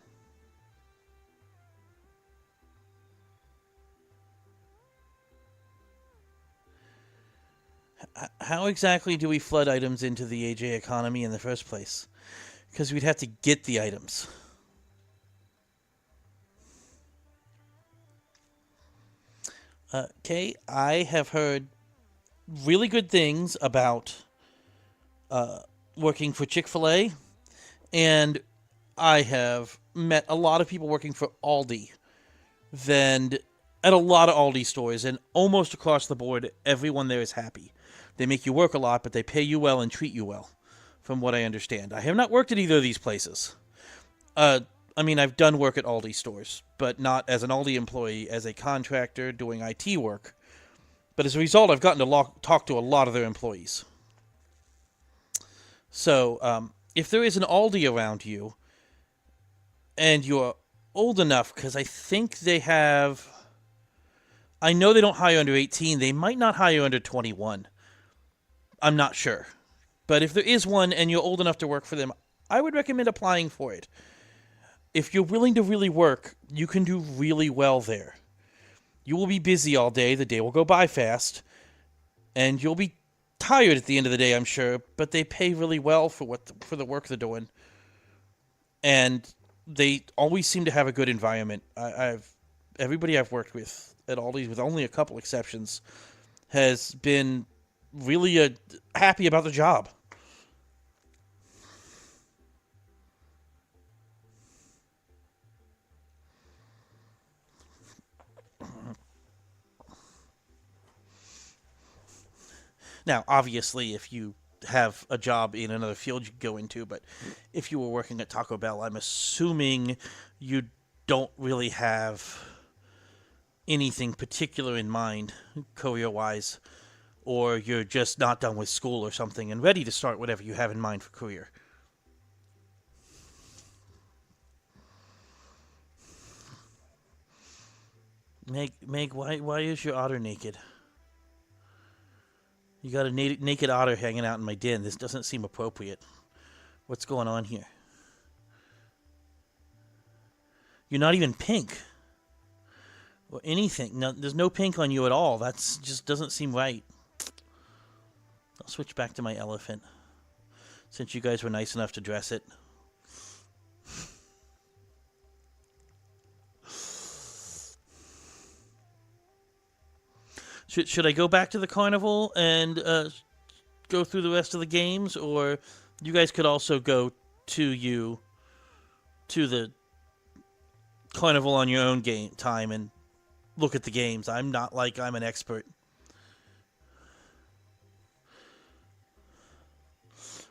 A: How exactly do we flood items into the AJ economy in the first place? Because we'd have to get the items. Okay, I have heard really good things about working for Chick-fil-A, and I have met a lot of people working for Aldi, and at a lot of Aldi stores, and almost across the board, everyone there is happy. They make you work a lot, but they pay you well and treat you well from what I understand. I have not worked at either of these places. I mean, I've done work at Aldi stores, but not as an Aldi employee, as a contractor doing IT work. But as a result, I've gotten to talk to a lot of their employees. So, if there is an Aldi around you, and you're old enough, because I think they have... I know they don't hire under 18. They might not hire under 21. I'm not sure. But if there is one and you're old enough to work for them, I would recommend applying for it. If you're willing to really work, you can do really well there. You will be busy all day. The day will go by fast. And you'll be tired at the end of the day, I'm sure. But they pay really well for the work they're doing. And they always seem to have a good environment. Everybody I've worked with at Aldi, with only a couple exceptions, has been really happy about the job. Now, obviously, if you have a job in another field you could go into, but if you were working at Taco Bell, I'm assuming you don't really have anything particular in mind, career-wise, or you're just not done with school or something and ready to start whatever you have in mind for career. Meg, why is your otter naked? You got a naked otter hanging out in my den. This doesn't seem appropriate. What's going on here? You're not even pink. Or anything. No, there's no pink on you at all. That's just doesn't seem right. I'll switch back to my elephant, since you guys were nice enough to dress it. Should I go back to the carnival and go through the rest of the games, or you guys could also go to the carnival on your own game time and look at the games. I'm not like I'm an expert.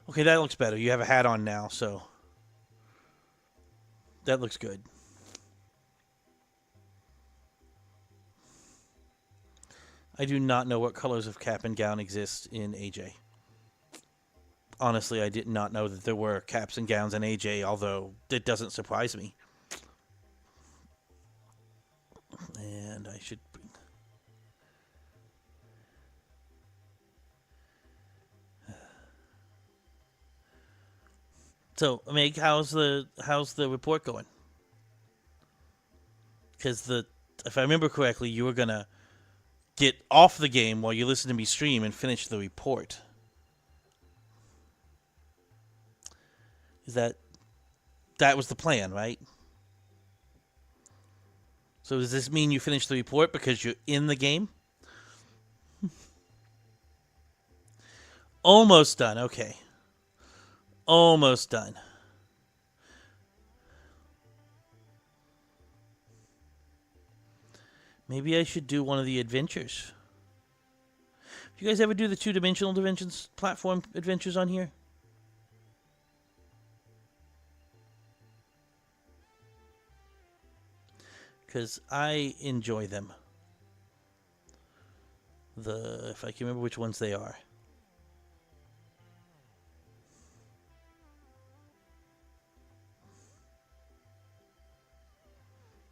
A: Okay, that looks better. You have a hat on now, so that looks good. I do not know what colors of cap and gown exist in AJ. Honestly, I did not know that there were caps and gowns in AJ, although it doesn't surprise me. And I should bring... So, Meg, how's the report going? Because if I remember correctly, you were gonna get off the game while you listen to me stream and finish the report. Is that was the plan, right? So does this mean you finished the report because you're in the game? Almost done, okay. Almost done. Maybe I should do one of the adventures. Do you guys ever do the two-dimensional dimensions platform adventures on here? Because I enjoy them. If I can remember which ones they are.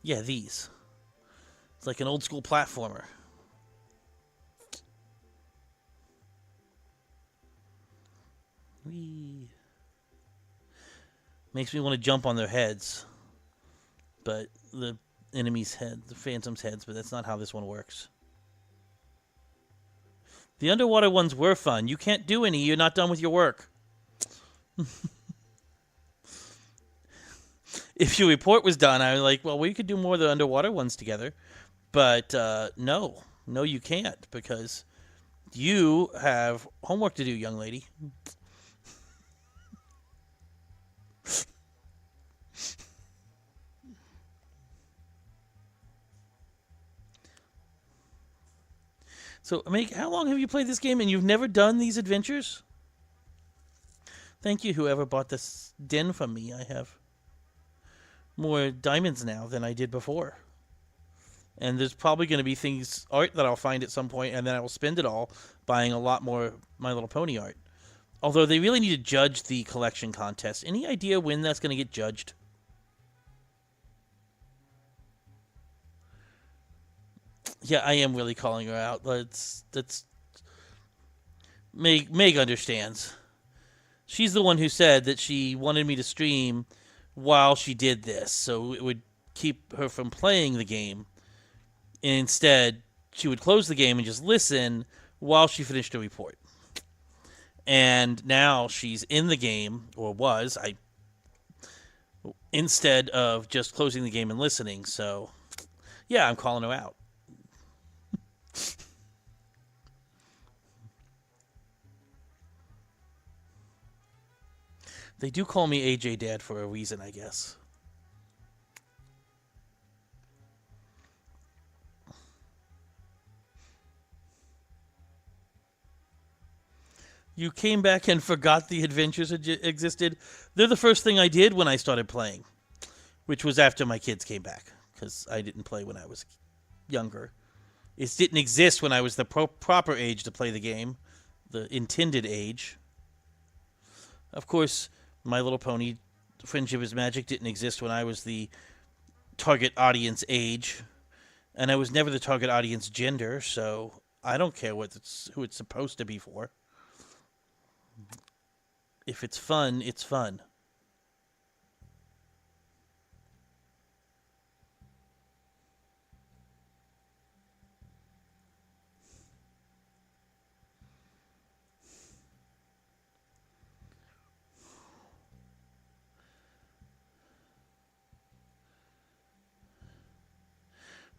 A: Yeah, these. It's like an old school platformer. Whee. Makes me want to jump on their heads. But the enemy's head, the phantom's heads, but that's not how this one works. The underwater ones were fun. You can't do any. You're not done with your work. If your report was done, I was like, well, we could do more of the underwater ones together. But no, you can't, because you have homework to do, young lady. So, how long have you played this game and you've never done these adventures? Thank you, whoever bought this den from me. I have more diamonds now than I did before. And there's probably going to be art that I'll find at some point, and then I will spend it all buying a lot more My Little Pony art. Although they really need to judge the collection contest. Any idea when that's going to get judged? Yeah, I am really calling her out. That's Meg understands. She's the one who said that she wanted me to stream while she did this, so it would keep her from playing the game. And instead, she would close the game and just listen while she finished a report. And now she's in the game, or was, instead of just closing the game and listening. So, yeah, I'm calling her out. They do call me AJ Dad for a reason, I guess. You came back and forgot the adventures existed. They're the first thing I did when I started playing, which was after my kids came back, because I didn't play when I was younger. It didn't exist when I was the proper age to play the game, the intended age. Of course, My Little Pony Friendship is Magic didn't exist when I was the target audience age, and I was never the target audience gender, so I don't care who it's supposed to be for. If it's fun, it's fun.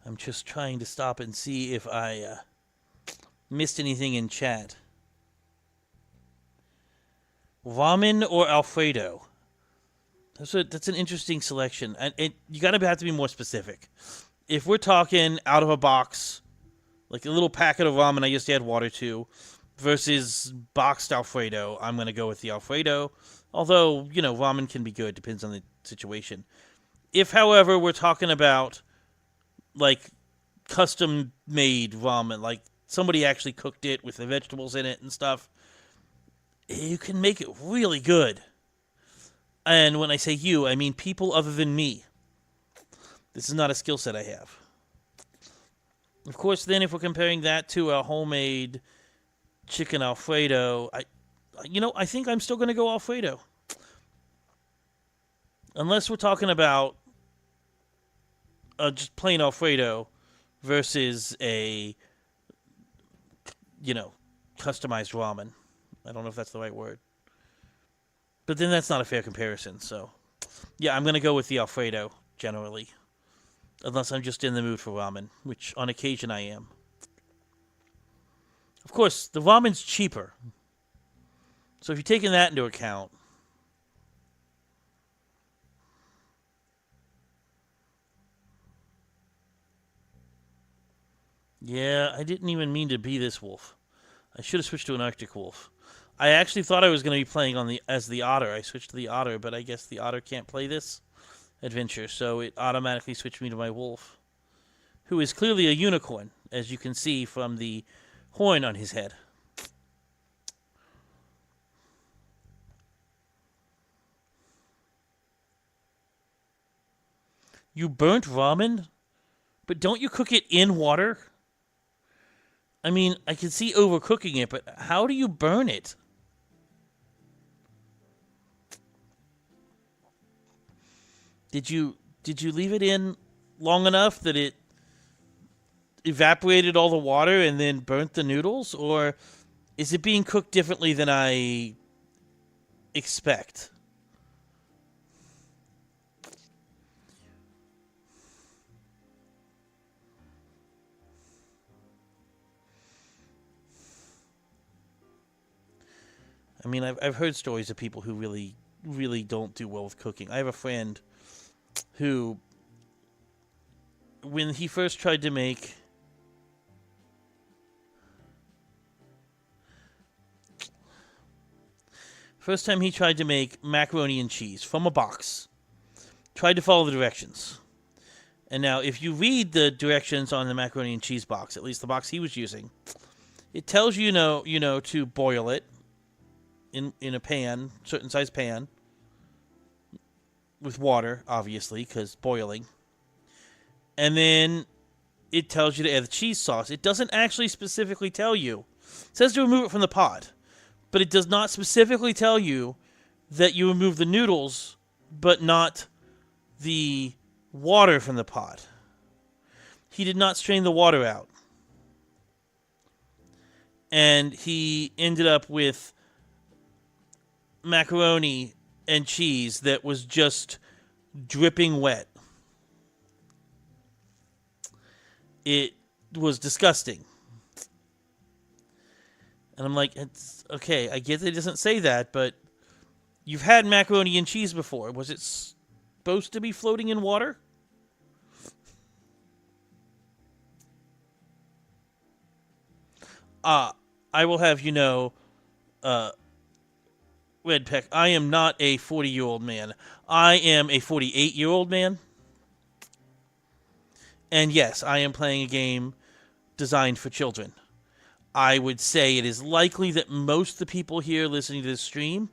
A: I'm just trying to stop and see if I missed anything in chat. Ramen or Alfredo? That's an interesting selection. And you gotta have to be more specific. If we're talking out of a box, like a little packet of ramen I used to add water to, versus boxed Alfredo, I'm gonna go with the Alfredo. Although, ramen can be good, depends on the situation. If, however, we're talking about like custom made ramen, like somebody actually cooked it with the vegetables in it and stuff, you can make it really good. And when I say you, I mean people other than me. This is not a skill set I have. Of course, then if we're comparing that to a homemade chicken Alfredo, I think I'm still going to go Alfredo. Unless we're talking about just plain Alfredo versus a, customized ramen. I don't know if that's the right word. But then that's not a fair comparison, so. Yeah, I'm going to go with the Alfredo, generally. Unless I'm just in the mood for ramen, which on occasion I am. Of course, the ramen's cheaper. So if you're taking that into account. Yeah, I didn't even mean to be this wolf. I should have switched to an Arctic wolf. I actually thought I was going to be playing as the otter. I switched to the otter, but I guess the otter can't play this adventure, so it automatically switched me to my wolf, who is clearly a unicorn, as you can see from the horn on his head. You burnt ramen? But don't you cook it in water? I mean, I can see overcooking it, but how do you burn it? Did you leave it in long enough that it evaporated all the water and then burnt the noodles? Or is it being cooked differently than I expect? I mean, I've heard stories of people who really, really don't do well with cooking. I have a friend who, when he first tried to make First time he tried to make macaroni and cheese from a box. Tried to follow the directions. And now, if you read the directions on the macaroni and cheese box, at least the box he was using, it tells you, to boil it in a pan, certain size pan, with water, obviously, because boiling. And then it tells you to add the cheese sauce. It doesn't actually specifically tell you. It says to remove it from the pot, but it does not specifically tell you that you remove the noodles, but not the water from the pot. He did not strain the water out. And he ended up with macaroni and cheese that was just dripping wet. It was disgusting. And I'm like, it's okay, I get that it doesn't say that, but you've had macaroni and cheese before. Was it supposed to be floating in water? I will have Red Peck, I am not a 40-year-old man. I am a 48-year-old man. And yes, I am playing a game designed for children. I would say it is likely that most of the people here listening to this stream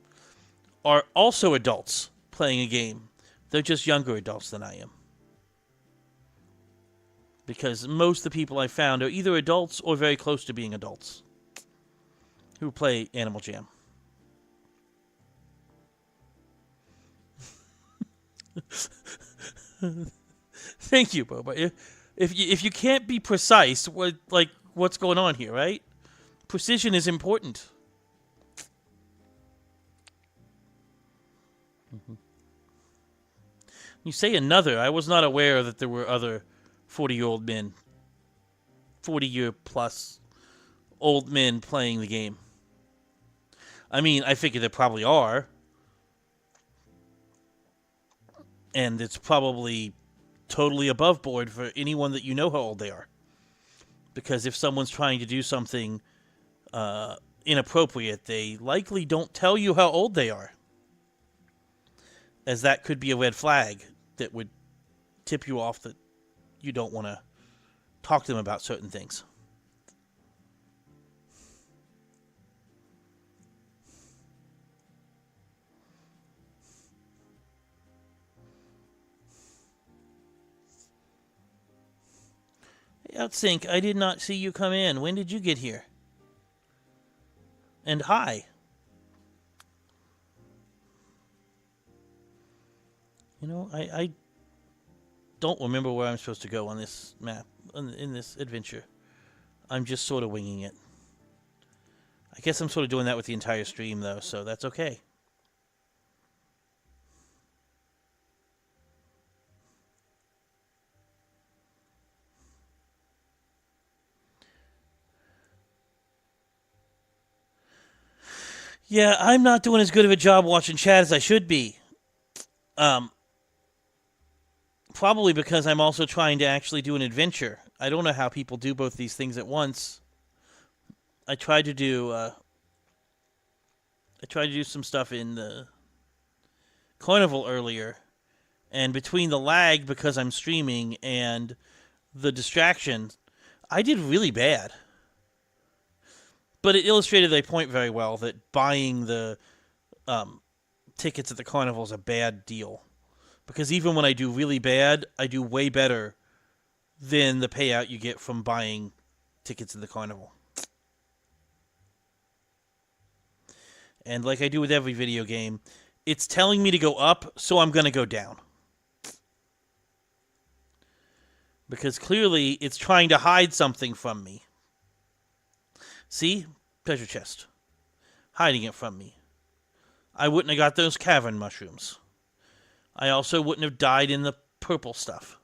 A: are also adults playing a game. They're just younger adults than I am. Because most of the people I found are either adults or very close to being adults who play Animal Jam. Thank you, Boba. If you can't be precise, what's going on here, right? Precision is important. Mm-hmm. You say another. I was not aware that there were other 40-year-old men, 40-year-plus old men playing the game. I mean, I figure there probably are. And it's probably totally above board for anyone that you know how old they are. Because if someone's trying to do something inappropriate, they likely don't tell you how old they are. As that could be a red flag that would tip you off that you don't want to talk to them about certain things. Outsync, I did not see you come in. When did you get here? And hi. I don't remember where I'm supposed to go on this map, in this adventure. I'm just sort of winging it. I guess I'm sort of doing that with the entire stream, though, so that's okay. Yeah, I'm not doing as good of a job watching chat as I should be. Probably because I'm also trying to actually do an adventure. I don't know how people do both these things at once. I tried to do some stuff in the Carnival earlier, and between the lag because I'm streaming and the distraction, I did really bad. But it illustrated a point very well that buying the tickets at the Carnival is a bad deal. Because even when I do really bad, I do way better than the payout you get from buying tickets at the Carnival. And like I do with every video game, it's telling me to go up, so I'm going to go down. Because clearly it's trying to hide something from me. See? Treasure chest. Hiding it from me. I wouldn't have got those cavern mushrooms. I also wouldn't have died in the purple stuff.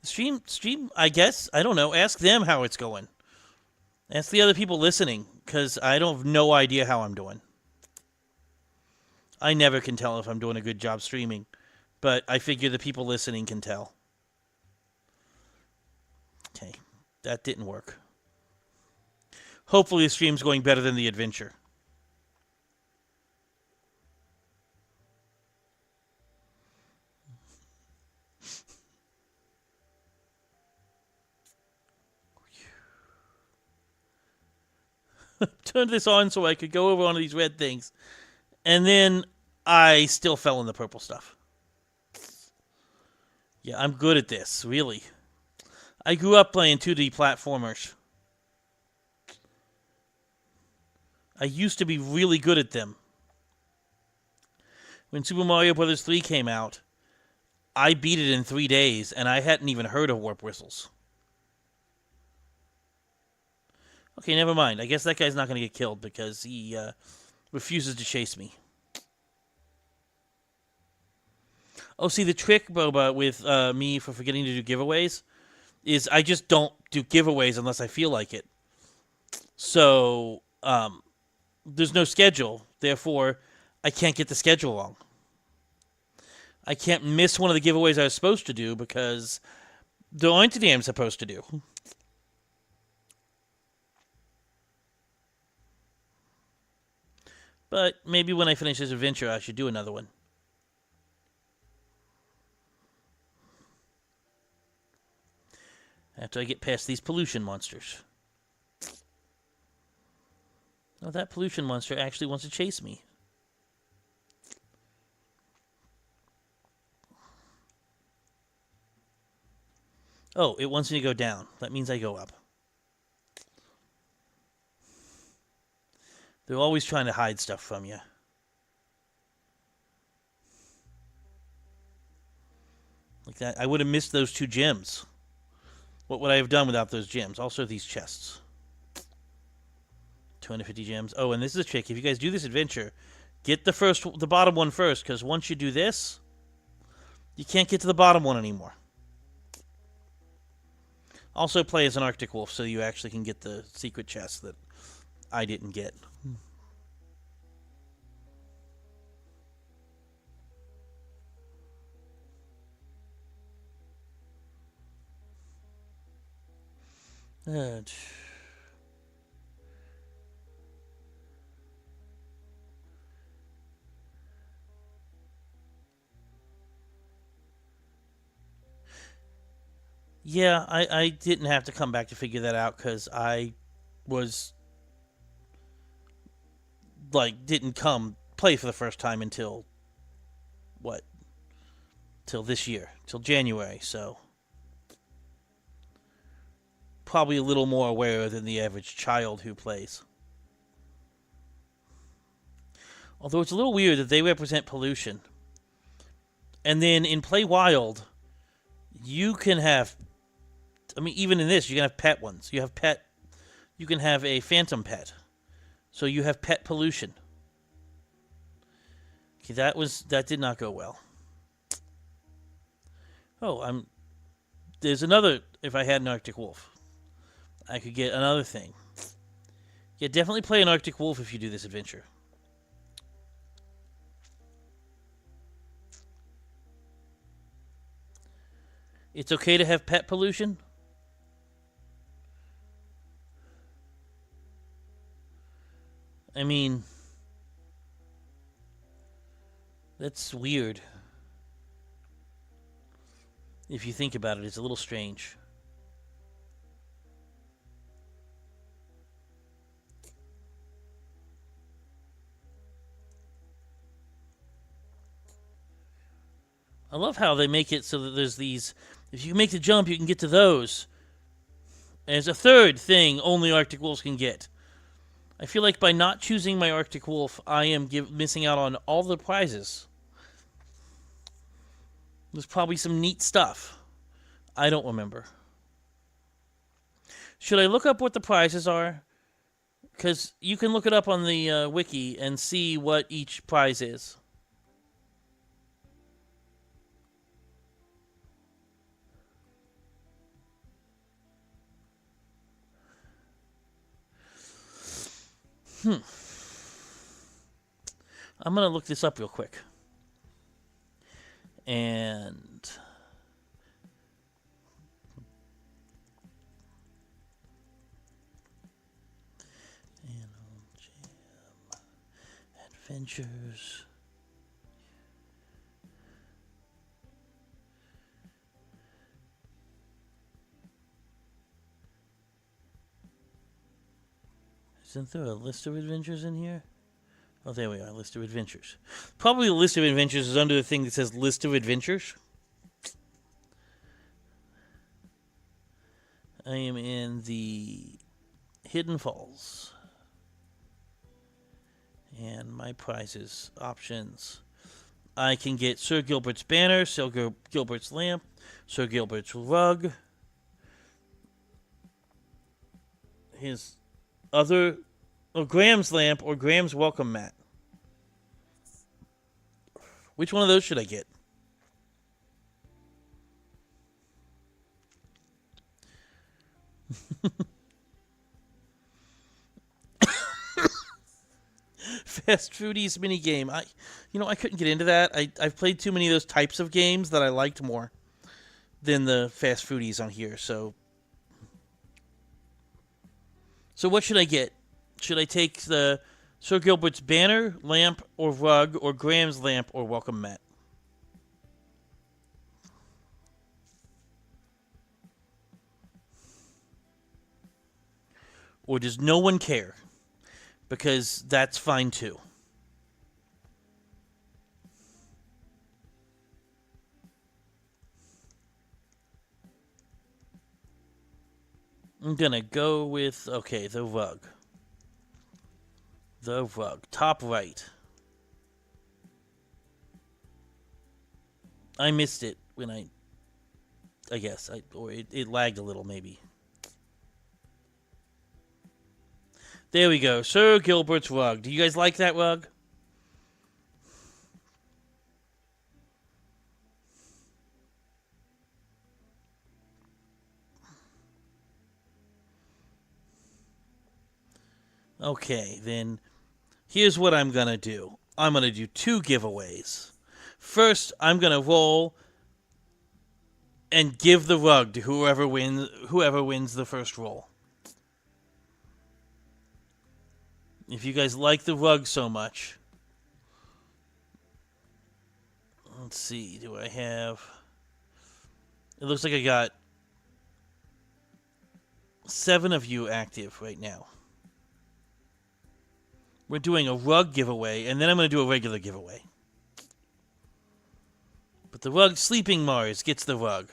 A: Stream, I guess, I don't know, ask them how it's going. Ask the other people listening, because I don't have no idea how I'm doing. I never can tell if I'm doing a good job streaming, but I figure the people listening can tell. Okay, that didn't work. Hopefully the stream's going better than the adventure. Turned this on so I could go over one of these red things. And then I still fell in the purple stuff. Yeah, I'm good at this, really. I grew up playing 2D platformers. I used to be really good at them. When Super Mario Bros. 3 came out, I beat it in 3 days, and I hadn't even heard of warp whistles. Okay, never mind. I guess that guy's not going to get killed because he refuses to chase me. Oh, see, the trick, Boba, with me for forgetting to do giveaways is I just don't do giveaways unless I feel like it. So, there's no schedule. Therefore, I can't get the schedule wrong. I can't miss one of the giveaways I was supposed to do because there aren't any I'm supposed to do. But maybe when I finish this adventure, I should do another one. After I get past these pollution monsters. Oh, that pollution monster actually wants to chase me. Oh, it wants me to go down. That means I go up. They're always trying to hide stuff from you. Like that. I would have missed those 2 gems. What would I have done without those gems? Also, these chests. 250 gems. Oh, and this is a trick. If you guys do this adventure, get the bottom one first, because once you do this, you can't get to the bottom one anymore. Also, play as an Arctic Wolf so you actually can get the secret chest that I didn't get. Yeah, I didn't have to come back to figure that out because I was like didn't play for the first time until what? Till this year, till January. So probably a little more aware than the average child who plays. Although it's a little weird that they represent pollution. And then in Play Wild, you can have, I mean, even in this, you can have pet ones. You can have a phantom pet. So you have pet pollution. Okay, that did not go well. Oh, there's another, if I had an Arctic Wolf, I could get another thing. Yeah, definitely play an Arctic Wolf if you do this adventure. It's okay to have pet pollution? I mean, that's weird. If you think about it, it's a little strange. I love how they make it so that there's these, if you make the jump, you can get to those. And there's a third thing only Arctic Wolves can get. I feel like by not choosing my Arctic Wolf, I am missing out on all the prizes. There's probably some neat stuff. I don't remember. Should I look up what the prizes are? Because you can look it up on the wiki and see what each prize is. I'm going to look this up real quick. And Adventures. Isn't there a list of adventures in here? Oh, there we are. List of adventures. Probably the list of adventures is under the thing that says list of adventures. I am in the Hidden Falls. And my prizes, options. I can get Sir Gilbert's banner, Sir Gilbert's lamp, Sir Gilbert's rug. His other... Oh, Graham's lamp or Graham's welcome mat. Which one of those should I get? Fast Foodies minigame. I couldn't get into that. I've played too many of those types of games that I liked more than the Fast Foodies on here. So what should I get? Should I take the Sir Gilbert's banner, lamp, or rug, or Graham's lamp or welcome mat? Or does no one care? Because that's fine too. I'm gonna go with, okay, the rug. The rug. Top right. I missed it when I guess. Or it lagged a little, maybe. There we go. Sir Gilbert's rug. Do you guys like that rug? Okay, then here's what I'm going to do. I'm going to do 2 giveaways. First, I'm going to roll and give the rug to whoever wins the first roll. If you guys like the rug so much. Let's see, do I have... It looks like I got 7 of you active right now. We're doing a rug giveaway, and then I'm going to do a regular giveaway. But the rug, Sleeping Mars, gets the rug.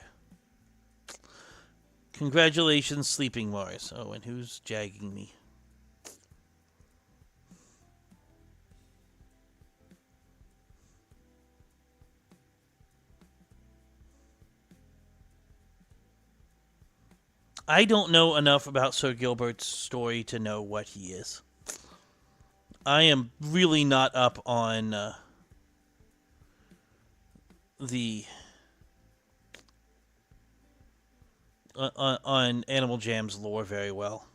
A: Congratulations, Sleeping Mars. Oh, and who's jagging me? I don't know enough about Sir Gilbert's story to know what he is. I am really not up on on Animal Jam's lore very well.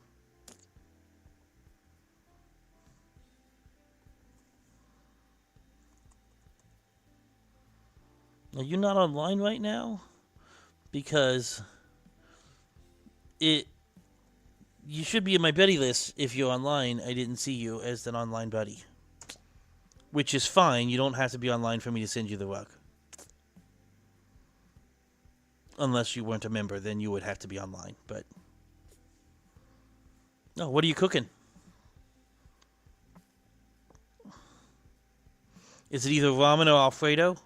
A: Are you not online right now? Because you should be in my buddy list if you're online. I didn't see you as an online buddy. Which is fine. You don't have to be online for me to send you the rug. Unless you weren't a member, then you would have to be online. But no, what are you cooking? Is it either ramen or Alfredo?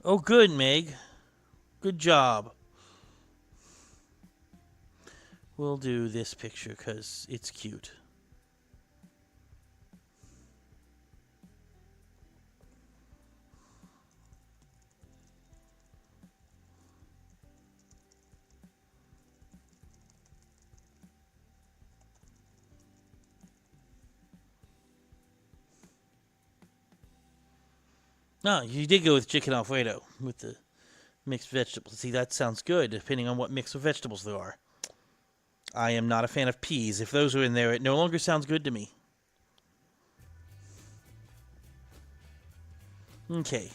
A: Oh, good, Meg. Good job. We'll do this picture because it's cute. No, you did go with chicken Alfredo with the mixed vegetables. See, that sounds good, depending on what mix of vegetables there are. I am not a fan of peas. If those are in there, it no longer sounds good to me. Okay.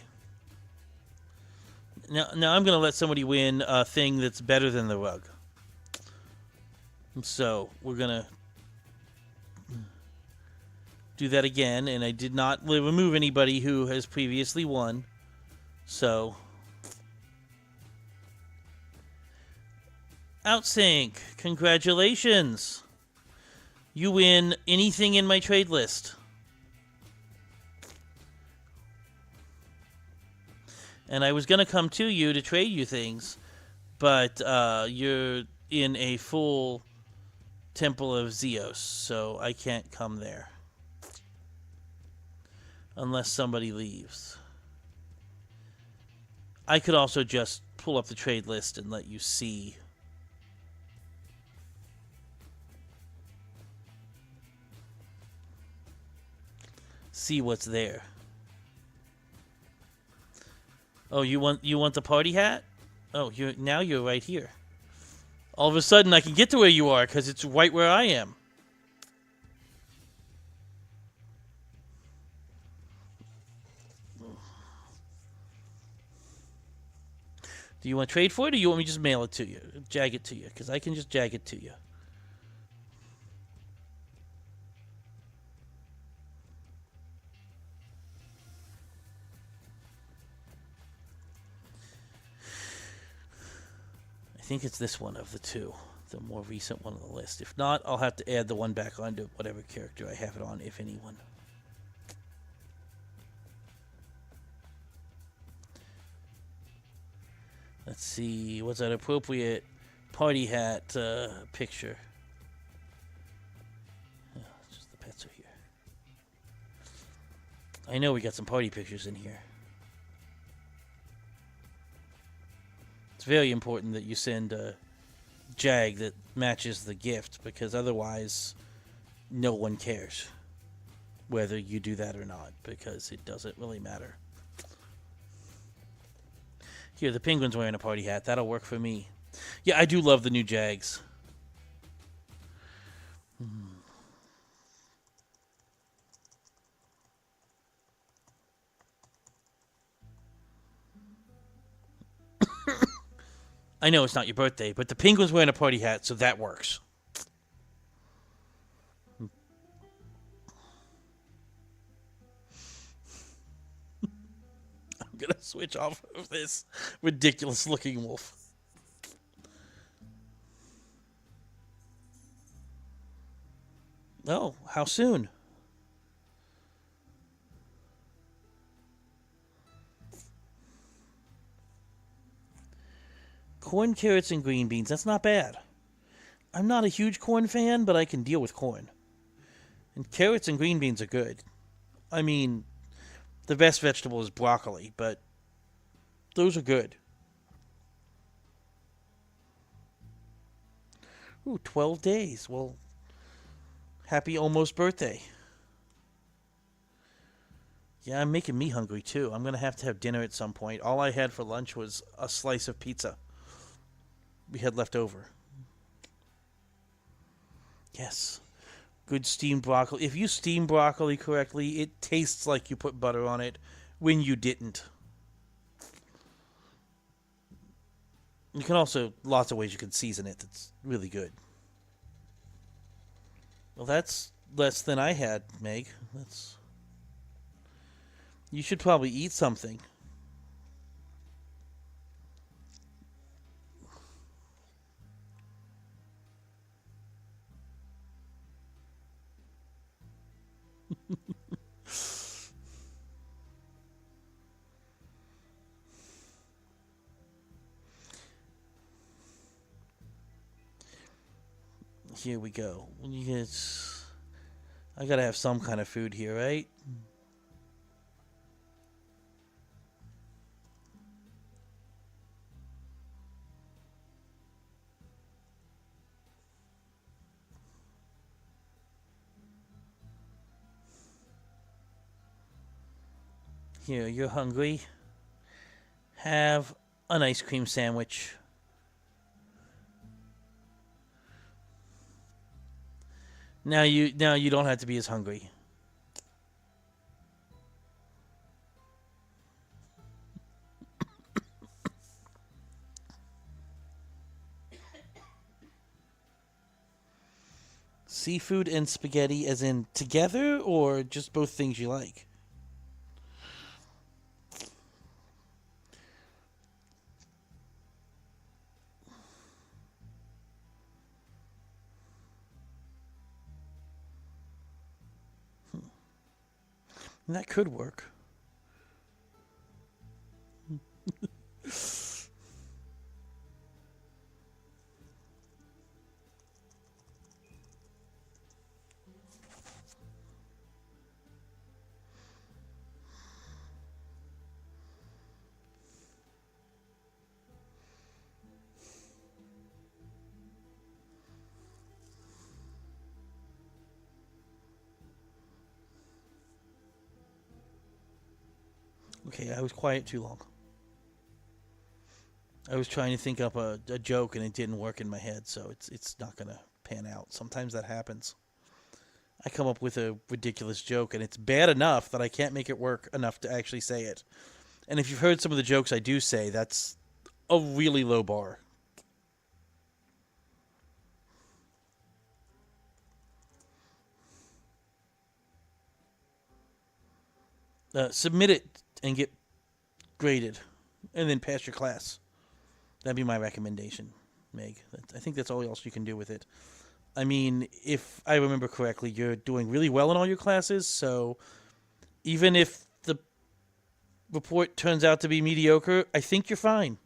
A: Now I'm going to let somebody win a thing that's better than the rug. So we're gonna do that again, and I did not remove anybody who has previously won. So Outsync, congratulations! You win anything in my trade list. And I was gonna come to you to trade you things, but you're in a full Temple of Zeus, so I can't come there. Unless somebody leaves. I could also just pull up the trade list and let you see. See what's there. Oh, you want the party hat? Oh, you're right here. All of a sudden, I can get to where you are because it's right where I am. Do you want to trade for it, or you want me to just mail it to you? Jag it to you, because I can just jag it to you. I think it's this one of the two, the more recent one on the list. If not, I'll have to add the one back onto whatever character I have it on, if anyone. Let's see, what's that appropriate party hat picture? Oh, just the pets are here. I know we got some party pictures in here. It's very important that you send a jag that matches the gift, because otherwise no one cares whether you do that or not, because it doesn't really matter. Here, the penguin's wearing a party hat. That'll work for me. Yeah, I do love the new Jags. I know it's not your birthday, but the penguin's wearing a party hat, so that works. I'm gonna switch off of this ridiculous looking wolf. Oh, how soon? Corn, carrots, and green beans. That's not bad. I'm not a huge corn fan, but I can deal with corn. And carrots and green beans are good. I mean, the best vegetable is broccoli, but those are good. Ooh, 12 days. Well, happy almost birthday. Yeah, I'm making me hungry, too. I'm going to have dinner at some point. All I had for lunch was a slice of pizza we had left over. Yes. Good steamed broccoli. If you steam broccoli correctly, it tastes like you put butter on it when you didn't. You can also, lots of ways you can season it that's really good. Well, that's less than I had, Meg. You should probably eat something. Here we go. I gotta have some kind of food here, right? Here, you're hungry. Have an ice cream sandwich. Now you don't have to be as hungry. Seafood and spaghetti as in together, or just both things you like? That could work. Okay, I was quiet too long. I was trying to think up a joke and it didn't work in my head, so it's not gonna pan out. Sometimes that happens. I come up with a ridiculous joke and it's bad enough that I can't make it work enough to actually say it. And if you've heard some of the jokes I do say, that's a really low bar. Submit it and get graded, and then pass your class. That'd be my recommendation, Meg. I think that's all else you can do with it. I mean, if I remember correctly, you're doing really well in all your classes, so even if the report turns out to be mediocre, I think you're fine.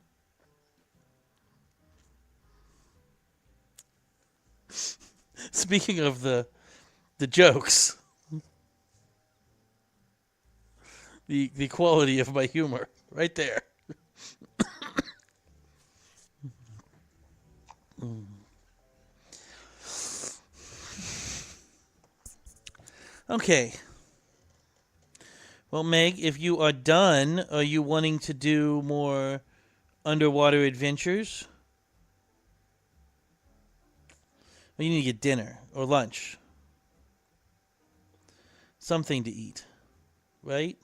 A: Speaking of the jokes, the quality of my humor, right there. Okay. Well, Meg, if you are done, are you wanting to do more underwater adventures? Well, you need to get dinner or lunch. Something to eat, right?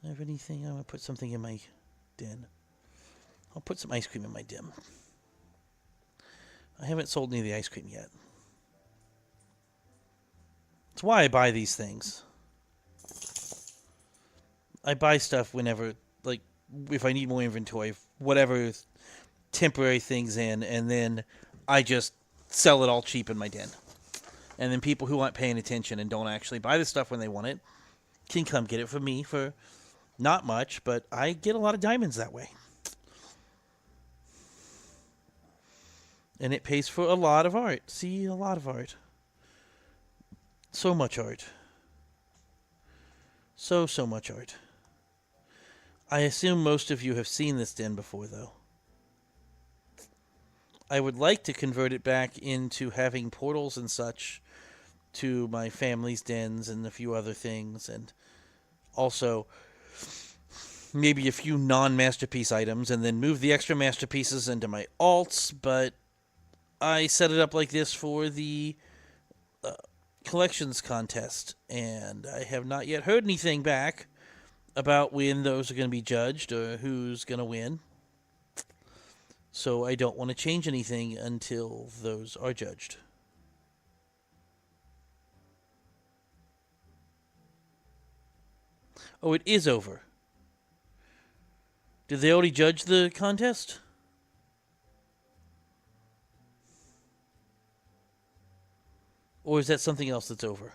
A: Do I have anything? I'm going to put something in my den. I'll put some ice cream in my den. I haven't sold any of the ice cream yet. That's why I buy these things. I buy stuff whenever, like, if I need more inventory, whatever temporary things in, and then I just sell it all cheap in my den. And then people who aren't paying attention and don't actually buy the stuff when they want it can come get it from me for not much, but I get a lot of diamonds that way. And it pays for a lot of art. See, a lot of art. So much art. So much art. I assume most of you have seen this den before, though. I would like to convert it back into having portals and such to my family's dens and a few other things, and also maybe a few non-masterpiece items, and then move the extra masterpieces into my alts, but I set it up like this for the collections contest, and I have not yet heard anything back about when those are going to be judged or who's going to win. So I don't want to change anything until those are judged. Oh, it is over. Did they already judge the contest? Or is that something else that's over?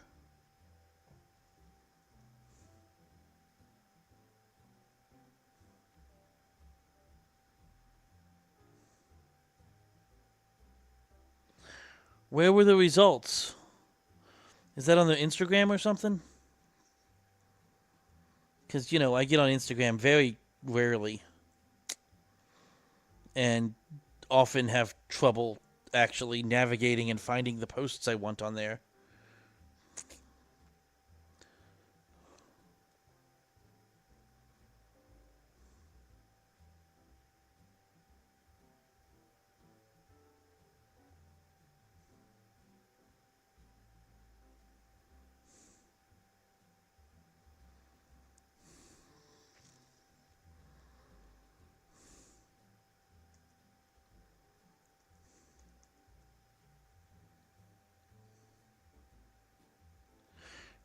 A: Where were the results? Is that on their Instagram or something? Because, you know, I get on Instagram very rarely. And often have trouble actually navigating and finding the posts I want on there.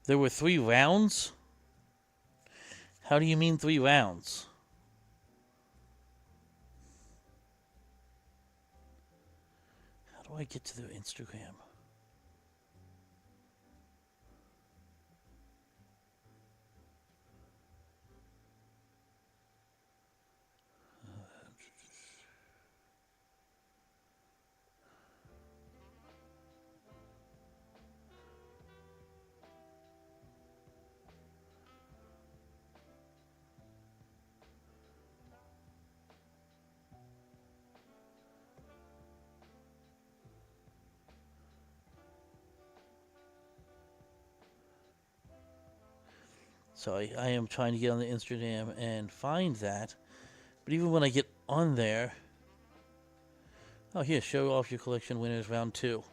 A: There were 3 rounds? How do you mean 3 rounds? How do I get to their Instagram? So I am trying to get on the Instagram and find that. But even when I get on there... Oh, here, show off your collection winners round 2.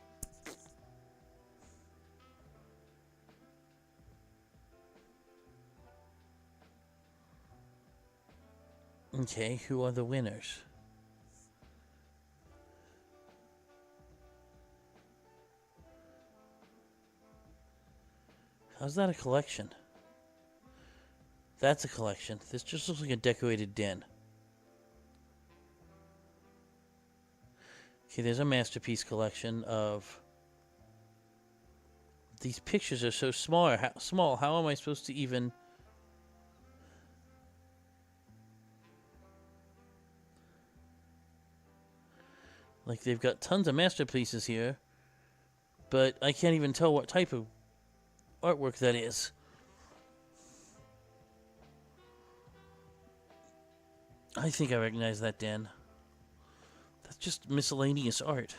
A: Okay, who are the winners? How's that a collection? That's a collection. This just looks like a decorated den. Okay, there's a masterpiece collection of... These pictures are so small. How am I supposed to even... Like, they've got tons of masterpieces here, but I can't even tell what type of artwork that is. I think I recognize that den. That's just miscellaneous art.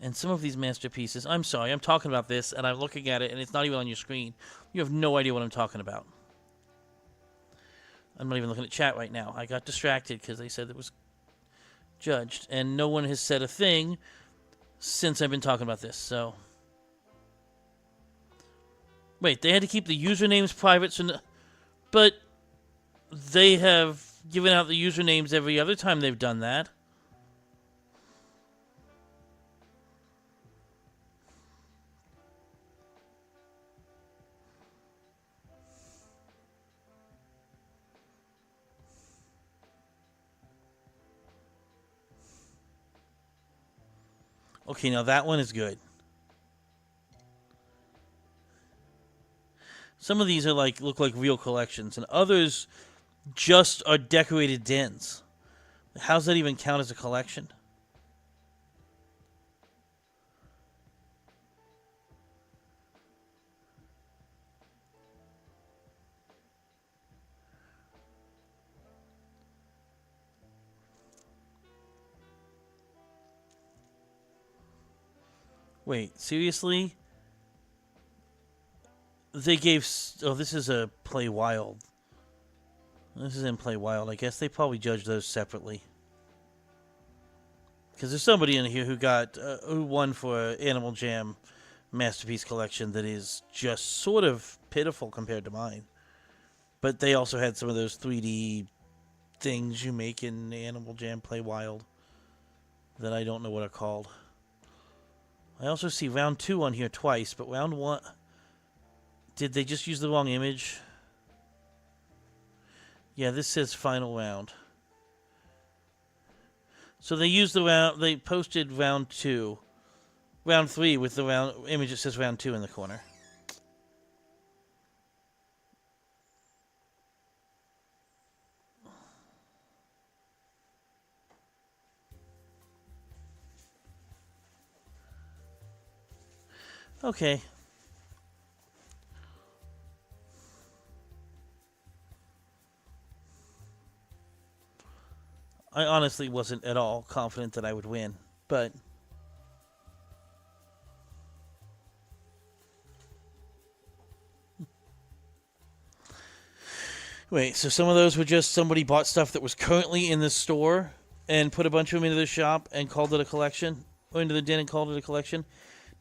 A: And some of these masterpieces... I'm sorry, I'm talking about this, and I'm looking at it, and it's not even on your screen. You have no idea what I'm talking about. I'm not even looking at chat right now. I got distracted because they said it was judged, and no one has said a thing since I've been talking about this, so... Wait, they had to keep the usernames private, so... But... They have given out the usernames every other time they've done that. Okay, now that one is good. Some of these are look like real collections, and others just are decorated dens. How's that even count as a collection? Wait, seriously? They gave... Oh, this is a Play Wild. This is in Play Wild. I guess they probably judged those separately. Because there's somebody in here who won for Animal Jam Masterpiece Collection that is just sort of pitiful compared to mine. But they also had some of those 3D things you make in Animal Jam Play Wild that I don't know what are called. I also see round 2 on here twice, but round 1... Did they just use the wrong image? Yeah, this says final round. So they used the round... They posted round 2. Round 3 with the round image that says round 2 in the corner. Okay. I honestly wasn't at all confident that I would win, but... Wait, so some of those were just somebody bought stuff that was currently in the store and put a bunch of them into the shop and called it a collection? Or into the den and called it a collection?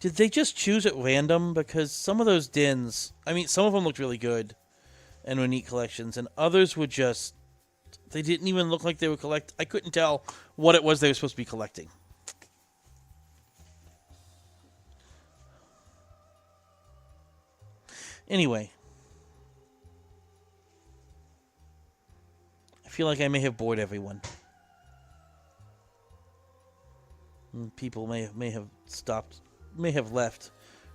A: Did they just choose at random? Because some of those dens... I mean, some of them looked really good and were neat collections, and others were just... They didn't even look like they were I couldn't tell what it was they were supposed to be collecting. Anyway. I feel like I may have bored everyone. People may have stopped, may have left.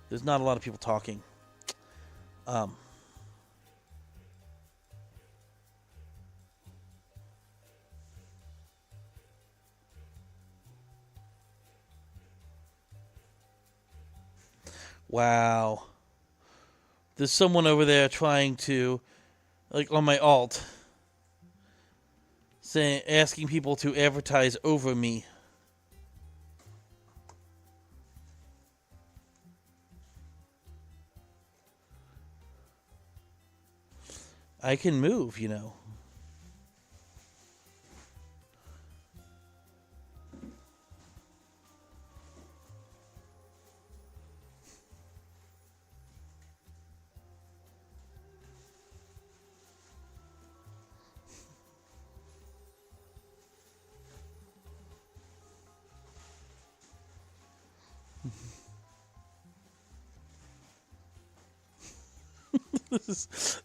A: There's not a lot of people talking. Wow. There's someone over there trying to, like on my alt, asking people to advertise over me. I can move, you know.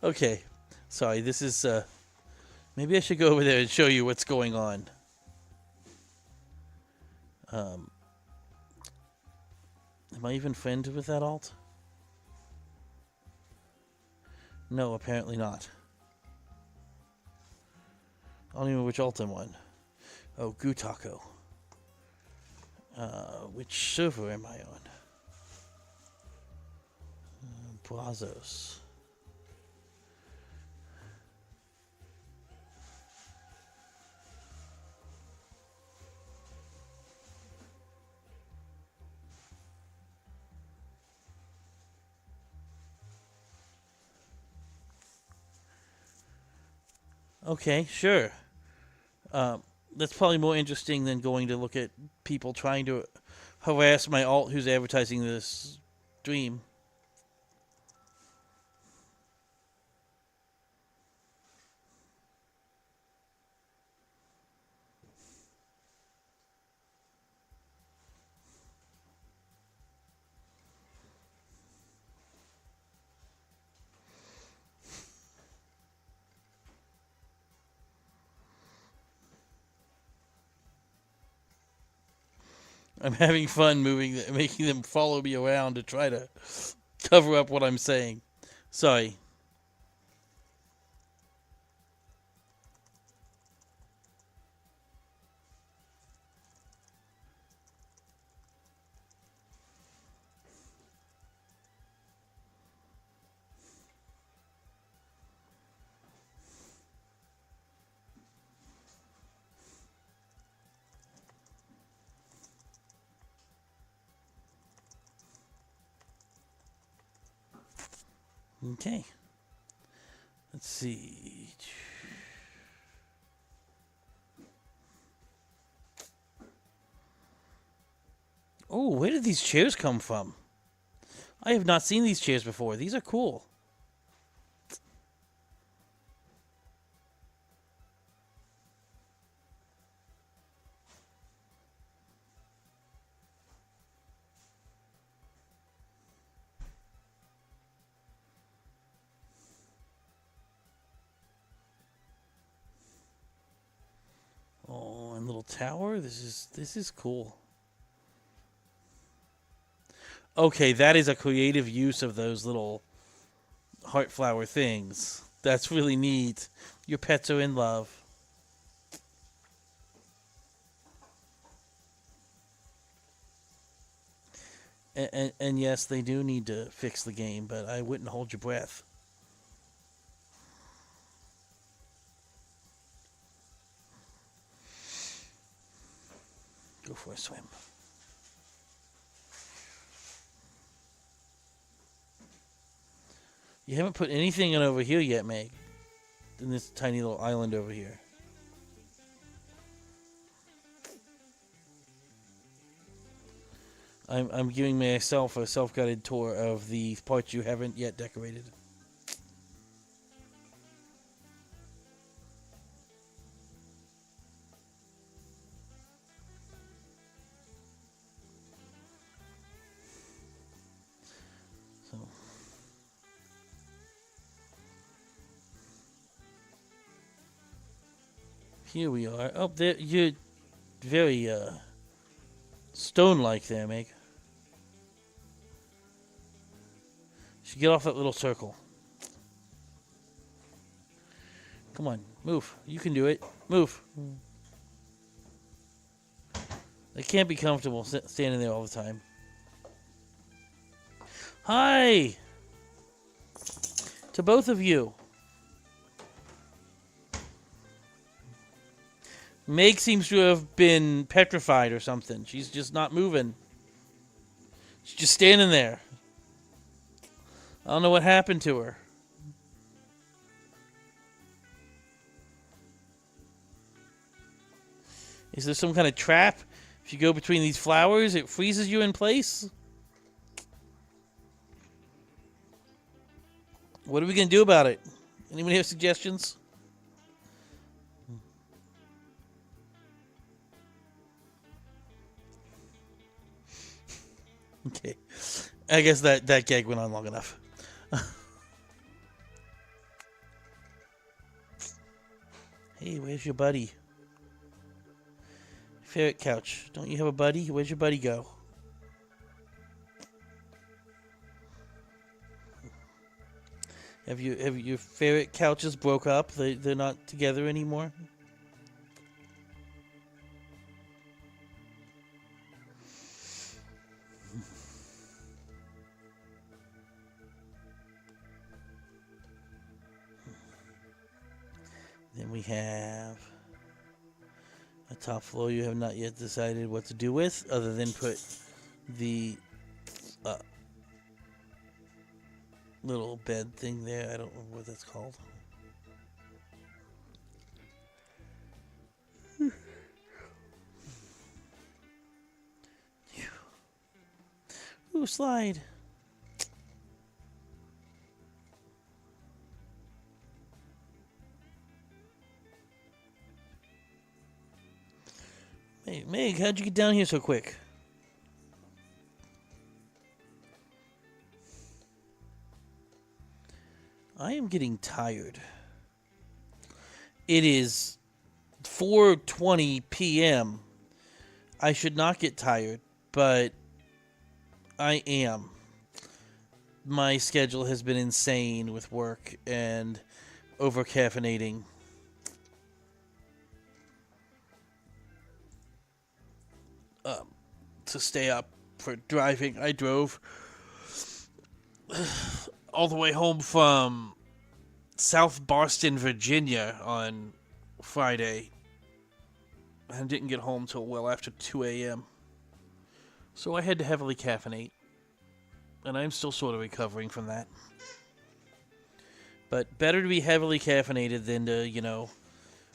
A: Okay. Sorry, this is, maybe I should go over there and show you what's going on. Am I even friends with that alt? No, apparently not. I don't even know which alt I'm on. Oh, Gutak. Which server am I on? Brazos. Okay, sure. That's probably more interesting than going to look at people trying to harass my alt who's advertising this stream. I'm having fun making them follow me around to try to cover up what I'm saying. Sorry. Okay. Let's see. Oh, where did these chairs come from? I have not seen these chairs before. These are cool. Oh, and little tower. This is cool. Okay, that is a creative use of those little heart flower things. That's really neat. Your pets are in love. And yes, they do need to fix the game, but I wouldn't hold your breath. Go for a swim. You haven't put anything in over here yet, Meg. In this tiny little island over here. I'm giving myself a self-guided tour of the parts you haven't yet decorated. So, Here we are. Oh, there, you're very, stone-like there, Meg. Should get off that little circle. Come on, move. You can do it. Move. I can't be comfortable standing there all the time. Hi! To both of you. Meg seems to have been petrified or something. She's just not moving. She's just standing there. I don't know what happened to her. Is there some kind of trap? If you go between these flowers, it freezes you in place? What are we going to do about it? Anybody have suggestions? Okay. I guess that gag went on long enough. Hey, where's your buddy? Ferret couch. Don't you have a buddy? Where's your buddy go? Have your ferret couches broke up? They're not together anymore? Then we have a top floor you have not yet decided what to do with, other than put the little bed thing there. I don't know what that's called. Ooh, slide. Hey, Meg, how'd you get down here so quick? I am getting tired. It is 4:20 p.m. I should not get tired, but I am. My schedule has been insane with work and over-caffeinating. To stay up for driving. I drove all the way home from South Boston, Virginia on Friday and didn't get home till well after 2 a.m. So I had to heavily caffeinate, and I'm still sort of recovering from that. But better to be heavily caffeinated than to,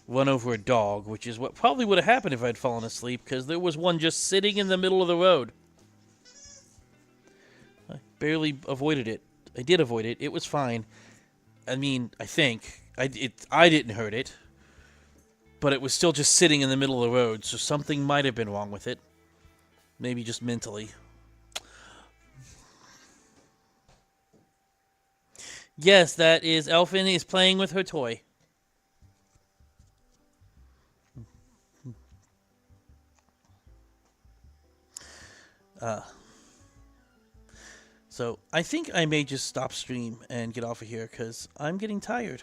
A: run over a dog, which is what probably would have happened if I'd fallen asleep, because there was one just sitting in the middle of the road. I barely avoided it. I did avoid it. It was fine. I mean, I think. I didn't hurt it. But it was still just sitting in the middle of the road, so something might have been wrong with it. Maybe just mentally. Yes, that is Elfin is playing with her toy. So I think I may just stop stream and get off of here because I'm getting tired.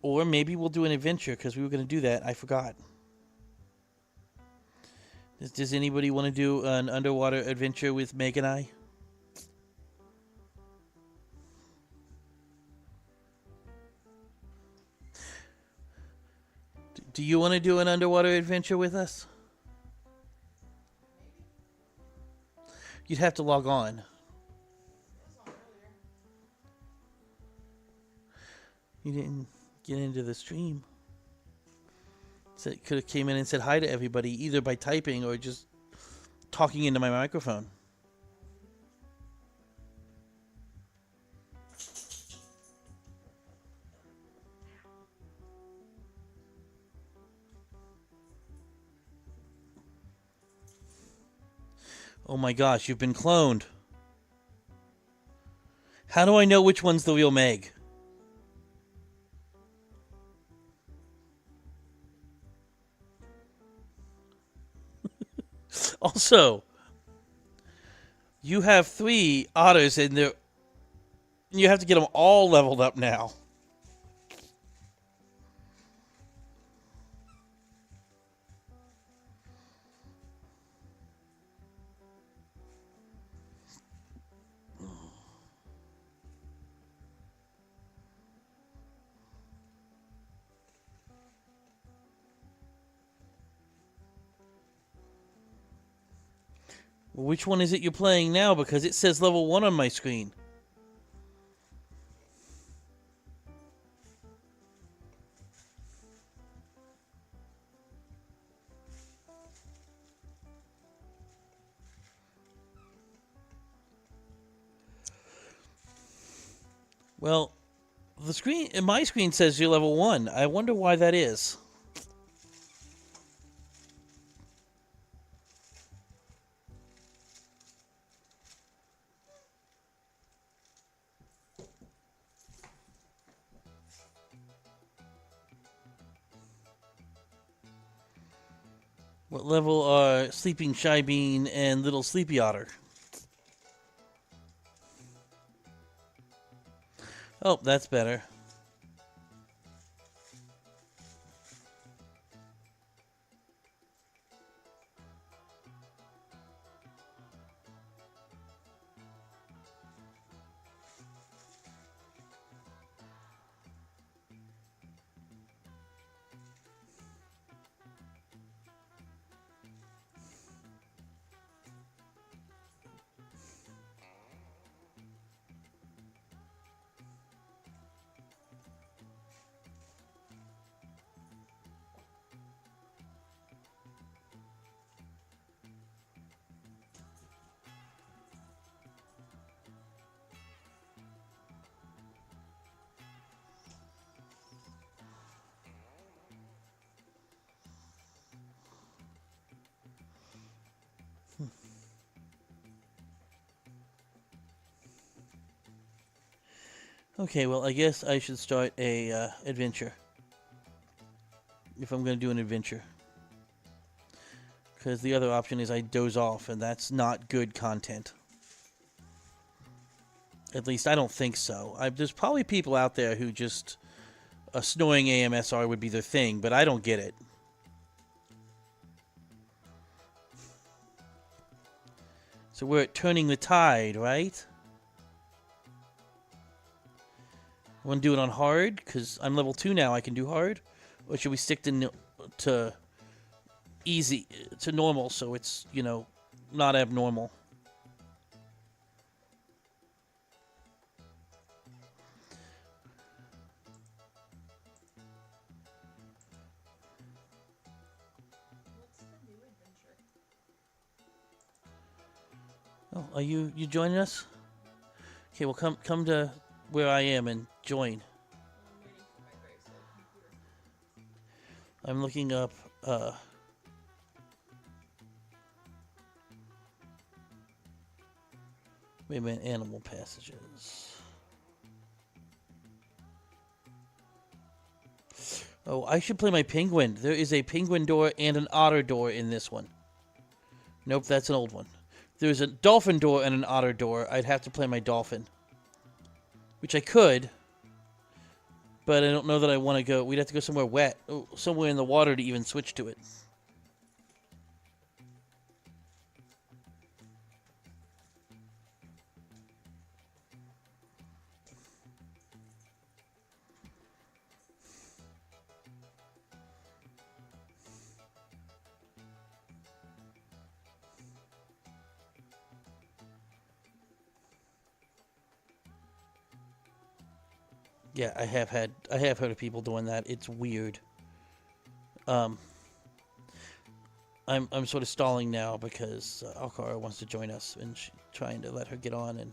A: Or maybe we'll do an adventure because we were going to do that. I forgot. Does anybody want to do an underwater adventure with Meg and I? Do you want to do an underwater adventure with us? You'd have to log on. You didn't get into the stream. So it could have came in and said hi to everybody, either by typing or just talking into my microphone. Oh my gosh, you've been cloned. How do I know which one's the real Meg? Also, you have 3 otters in there. You have to get them all leveled up now. Which one is it you're playing now? Because it says level 1 on my screen. Well, the screen in my screen says you're level 1. I wonder why that is. What level are Sleeping Shy Bean and Little Sleepy Otter? Oh, that's better. Okay, well, I guess I should start a adventure. If I'm going to do an adventure. Because the other option is I doze off, and that's not good content. At least I don't think so. There's probably people out there who just... a snoring AMSR would be their thing, but I don't get it. So we're at Turning the Tide, right? Want to do it on hard? Because I'm level 2 now, I can do hard? Or should we stick to easy, to normal, so it's, you know, not abnormal?
B: What's the new adventure?
A: Oh, are you joining us? Okay, well, come to where I am and join.
B: I'm waiting for my very slow computer.
A: I'm looking up, wait a minute, animal passages. Oh, I should play my penguin. There is a penguin door and an otter door in this one. Nope, that's an old one. There's a dolphin door and an otter door. I'd have to play my dolphin. Which I could. But I don't know that I want to go. We'd have to go somewhere wet. Somewhere in the water to even switch to it. Yeah, I have heard of people doing that. It's weird. I'm sort of stalling now because Alcara wants to join us and trying to let her get on and.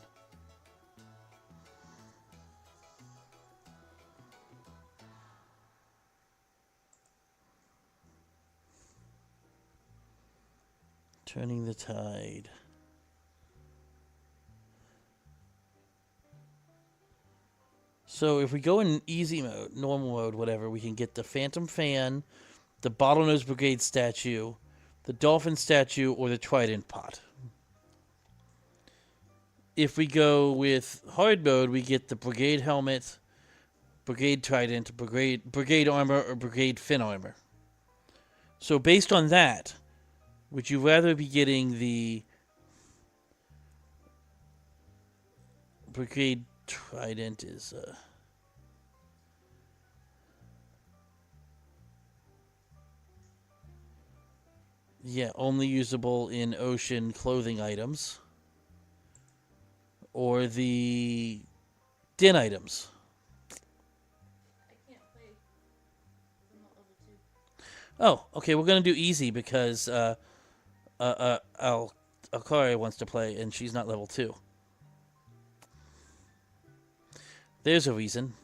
A: Turning the Tide. So if we go in easy mode, normal mode, whatever, we can get the Phantom Fan, the Bottlenose Brigade statue, the dolphin statue, or the trident pot. If we go with hard mode, we get the brigade helmet, brigade trident, brigade armor, or brigade fin armor. So based on that, would you rather be getting the brigade trident is only usable in ocean clothing items, or the din items?
B: I can't play. I'm not level 2.
A: Oh, okay, we're gonna do easy because Alkari wants to play and she's not level 2. There's a reason.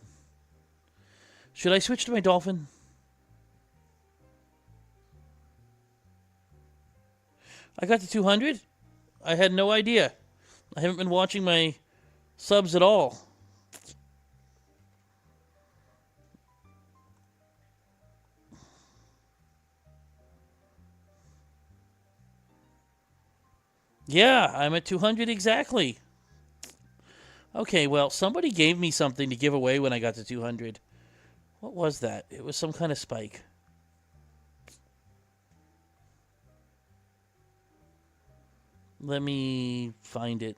A: Should I switch to my dolphin? I got to 200? I had no idea. I haven't been watching my subs at all. Yeah, I'm at 200 exactly. Okay, well, somebody gave me something to give away when I got to 200. What was that? It was some kind of spike. Let me find it.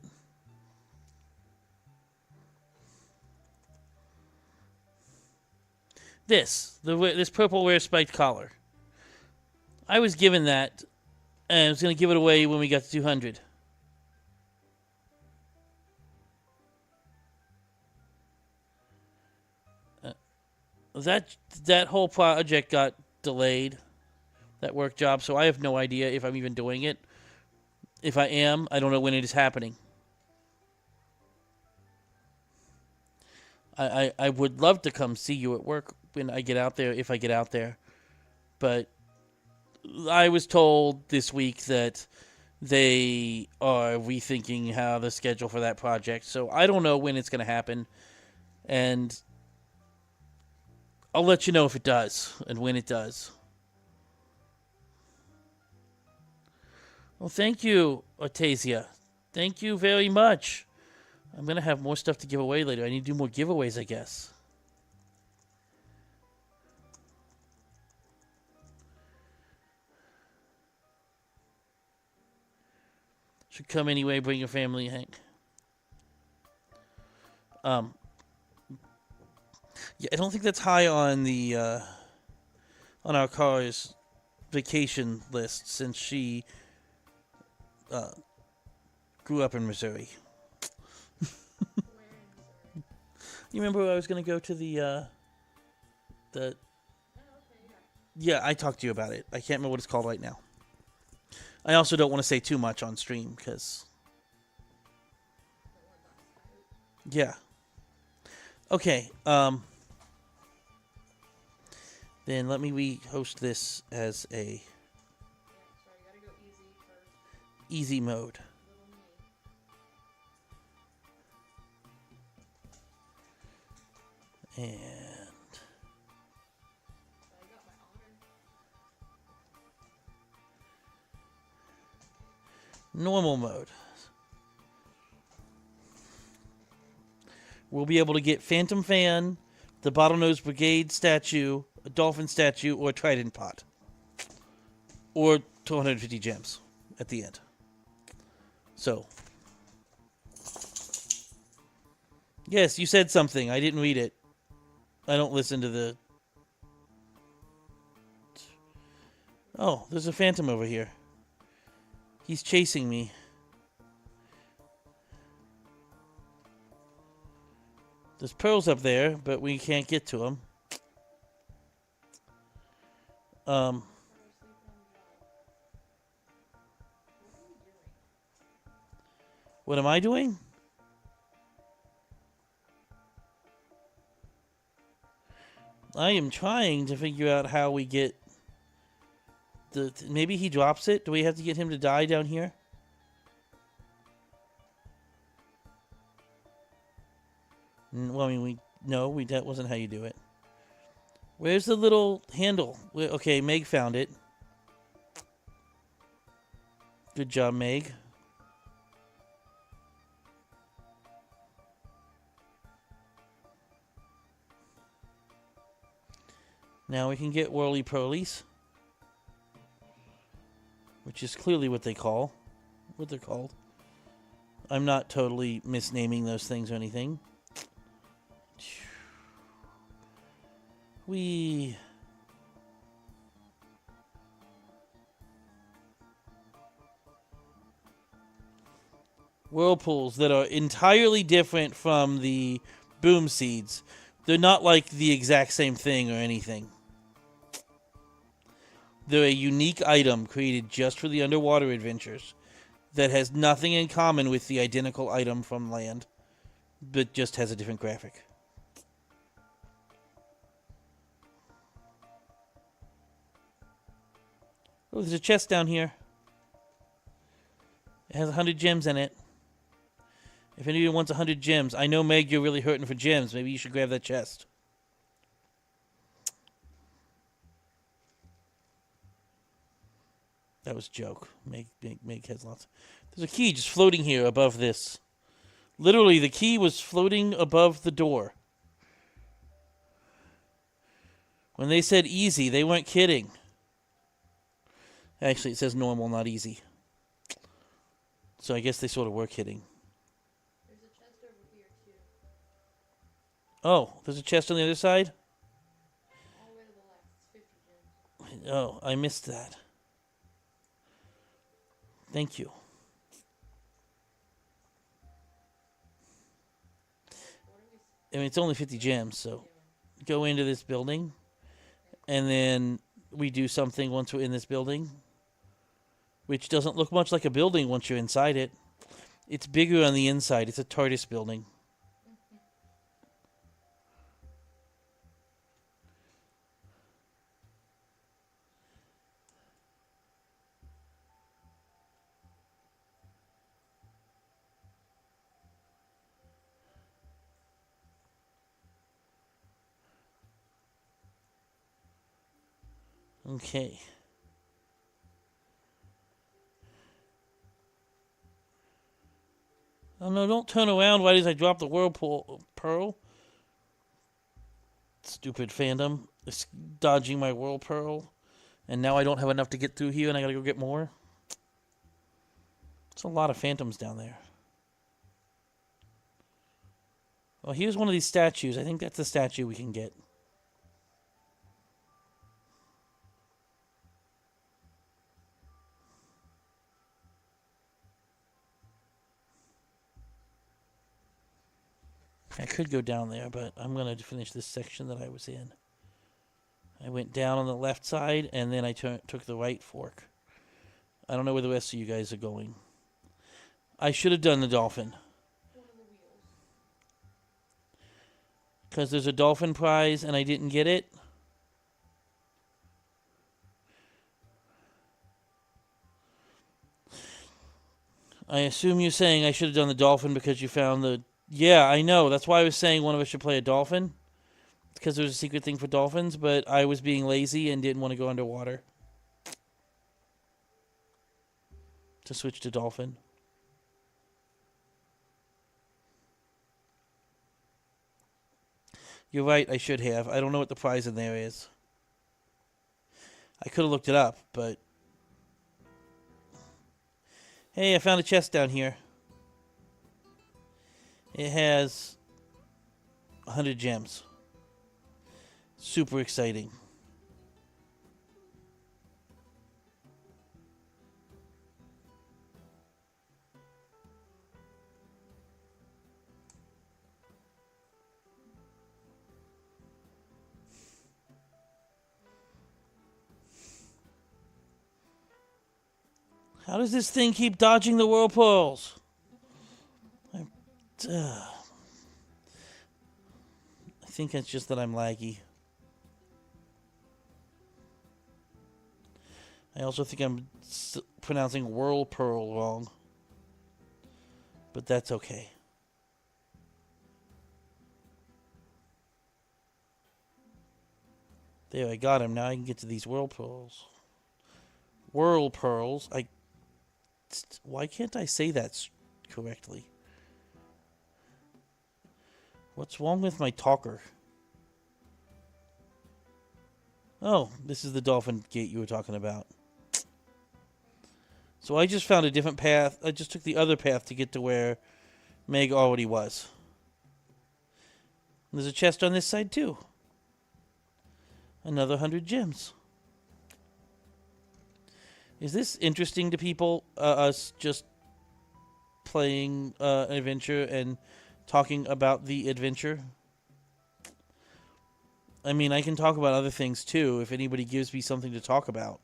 A: This purple wear spiked collar. I was given that, and I was going to give it away when we got to 200. That whole project got delayed, that work job, so I have no idea if I'm even doing it. If I am, I don't know when it is happening. I would love to come see you at work when I get out there, if I get out there. But I was told this week that they are rethinking how the schedule for that project. So I don't know when it's going to happen. And I'll let you know if it does and when it does. Well, thank you, Artasia. Thank you very much. I'm going to have more stuff to give away later. I need to do more giveaways, I guess. Should come anyway. Bring your family, Hank. Yeah, I don't think that's high on the on our car's vacation list since she grew up in Missouri.
B: Where in Missouri?
A: You remember I was going to go to the
B: Oh, okay,
A: Yeah, I talked to you about it. I can't remember what it's called right now. I also don't want to say too much on stream because yeah. Okay. Then let me re-host this as a
B: Yeah, sorry, you gotta go easy for
A: easy mode.
B: little me.
A: And
B: So I got my honor.
A: normal mode. We'll be able to get Phantom Fan, the Bottlenose Brigade statue, a Dolphin statue, or a Trident pot. Or 250 gems at the end. So. Yes, you said something. I didn't read it. I don't listen to the... Oh, there's a Phantom over here. He's chasing me. There's pearls up there, but we can't get to them. What am I doing? I am trying to figure out how we get the... Maybe he drops it? Do we have to get him to die down here? Well, I mean, that wasn't how you do it. Where's the little handle? Okay, Meg found it. Good job, Meg. Now we can get whirly-pearlies, which is clearly what they're called. I'm not totally misnaming those things or anything. Whirlpools that are entirely different from the boom seeds. They're not like the exact same thing or anything. They're a unique item created just for the underwater adventures that has nothing in common with the identical item from land, but just has a different graphic. Oh, there's a chest down here. It has 100 gems in it. If anyone wants 100 gems, I know, Meg, you're really hurting for gems. Maybe you should grab that chest. That was a joke. Meg has lots. There's a key just floating here above this. Literally, the key was floating above the door. When they said easy, they weren't kidding. Actually, it says normal, not easy. So I guess they sort of were kidding.
B: There's a chest over here, too.
A: Oh, there's a chest on the other side?
B: All the way to the left. It's 50 gems.
A: Oh, I missed that. Thank you. I mean, it's only 50 gems, so go into this building, and then we do something once we're in this building, which doesn't look much like a building once you're inside it. It's bigger on the inside. It's a TARDIS building. Okay. Oh no, don't turn around right as I drop the whirlpool pearl. Stupid fandom. It's dodging my whirlpearl. And now I don't have enough to get through here and I gotta go get more. It's a lot of phantoms down there. Well, here's one of these statues. I think that's the statue we can get. I could go down there, but I'm going to finish this section that I was in. I went down on the left side, and then I took the right fork. I don't know where the rest of you guys are going. I should have done the dolphin.
B: One of the wheels.
A: Because there's a dolphin prize, and I didn't get it. I assume you're saying I should have done the dolphin because you found the... Yeah, I know. That's why I was saying one of us should play a dolphin. Because there's a secret thing for dolphins, but I was being lazy and didn't want to go underwater. To switch to dolphin. You're right, I should have. I don't know what the prize in there is. I could have looked it up, but... Hey, I found a chest down here. It has 100 gems. Super exciting. How does this thing keep dodging the whirlpools? I think it's just that I'm laggy. I also think I'm pronouncing whirlpearl wrong. But that's okay. There, I got him. Now I can get to these whirlpearls. Whirlpearls. Why can't I say that correctly? What's wrong with my talker? Oh, this is the dolphin gate you were talking about. So I just found a different path. I just took the other path to get to where Meg already was. There's a chest on this side too. Another 100 gems. Is this interesting to people? Us just playing an adventure and talking about the adventure? I mean, I can talk about other things too if anybody gives me something to talk about.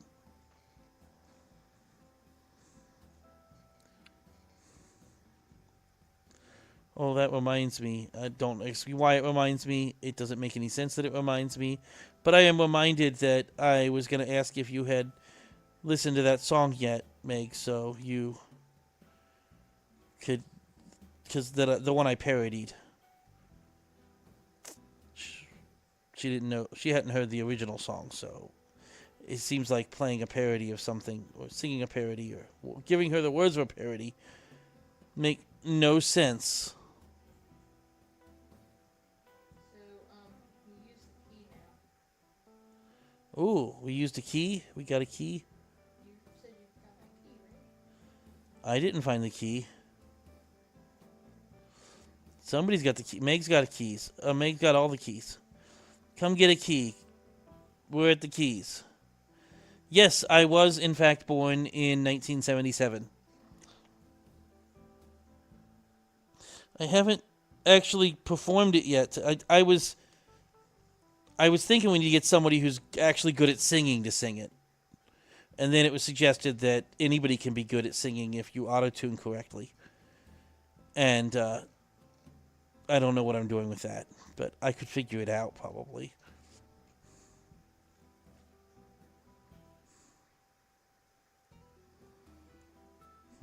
A: Oh, that reminds me. Don't ask me why it reminds me. It doesn't make any sense that it reminds me. But I am reminded that I was going to ask if you had listened to that song yet, Meg, so you could... Because the one I parodied. She didn't know... She hadn't heard the original song, so... It seems like playing a parody of something, or singing a parody, or giving her the words of a parody make no sense.
B: We use the key now.
A: Ooh, we used a key? We got a key?
B: You said you found that key, right?
A: I didn't find the key. Somebody's got the key. Meg's got keys. Meg's got all the keys. Come get a key. We're at the keys. Yes, I was in fact born in 1977. I haven't actually performed it yet. I was thinking we need to get somebody who's actually good at singing to sing it. And then it was suggested that anybody can be good at singing if you auto-tune correctly. And I don't know what I'm doing with that, but I could figure it out probably.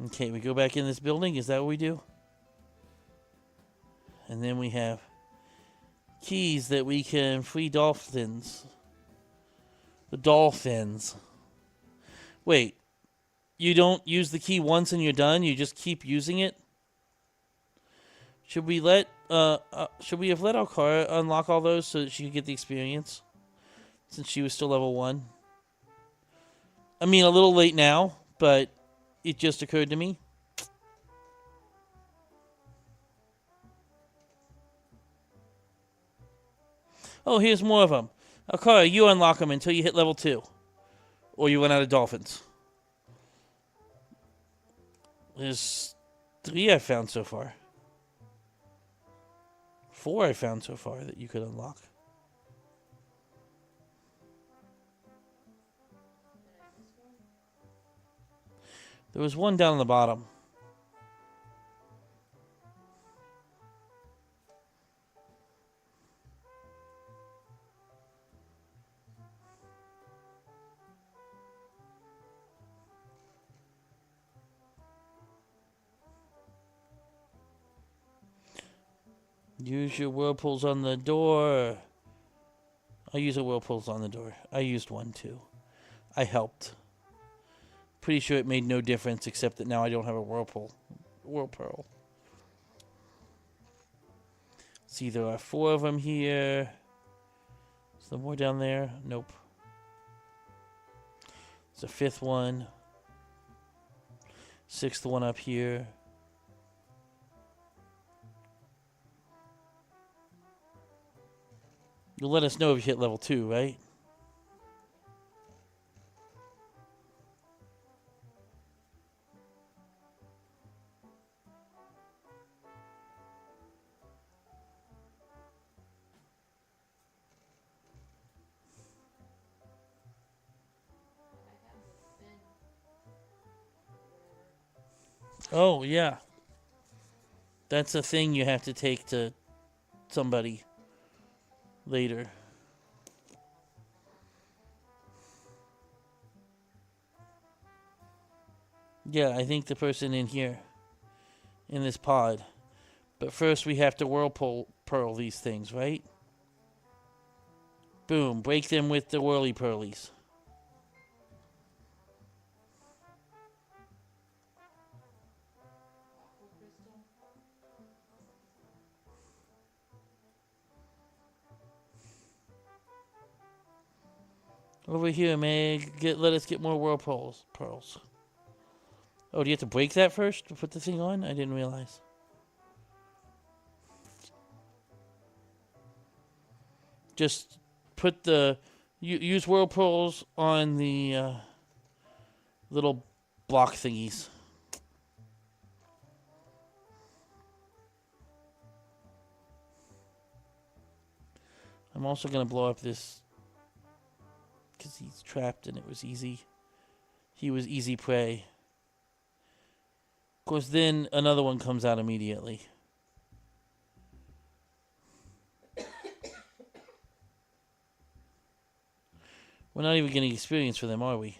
A: Okay, we go back in this building. Is that what we do? And then we have keys that we can free dolphins. The dolphins. Wait, you don't use the key once and you're done? You just keep using it? Should we have let our car unlock all those so that she could get the experience? Since she was still level 1. I mean, a little late now, but it just occurred to me. Oh, here's more of them. Alcara, you unlock them until you hit level 2. Or you run out of dolphins. There's 3 I've found so far. 4 I found so far that you could unlock. There was one down on the bottom. Use your whirlpools on the door. I use a whirlpools on the door. I used one too. I helped. Pretty sure it made no difference except that now I don't have a whirlpool. Whirlpool. See, there are 4 of them here. Is there more down there? Nope. There's a 5th one. 6th one up here. You'll let us know if you hit level 2, right? Oh, yeah. That's a thing you have to take to somebody later. Yeah, I think the person in here, in this pod. But first we have to whirlpool pearl these things, right? Boom, break them with the whirly pearlies. Over here, Meg. Let us get more whirlpools. Pearls. Oh, do you have to break that first to put the thing on? I didn't realize. Just put the... use whirlpools on the little block thingies. I'm also going to blow up this... because he's trapped and it was easy. He was easy prey. Of course, then another one comes out immediately. We're not even getting experience for them, are we?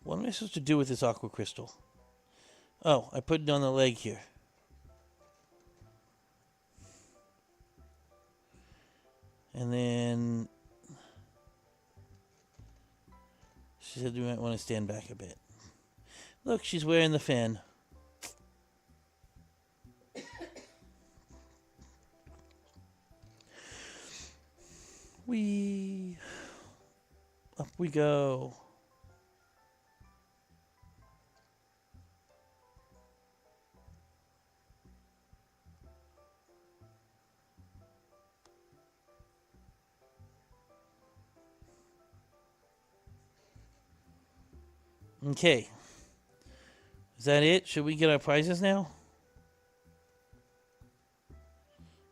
A: What am I supposed to do with this aqua crystal? Oh, I put it on the leg here. And then... she said we might want to stand back a bit. Look, she's wearing the fan. Up we go. Okay. Is that it? Should we get our prizes now?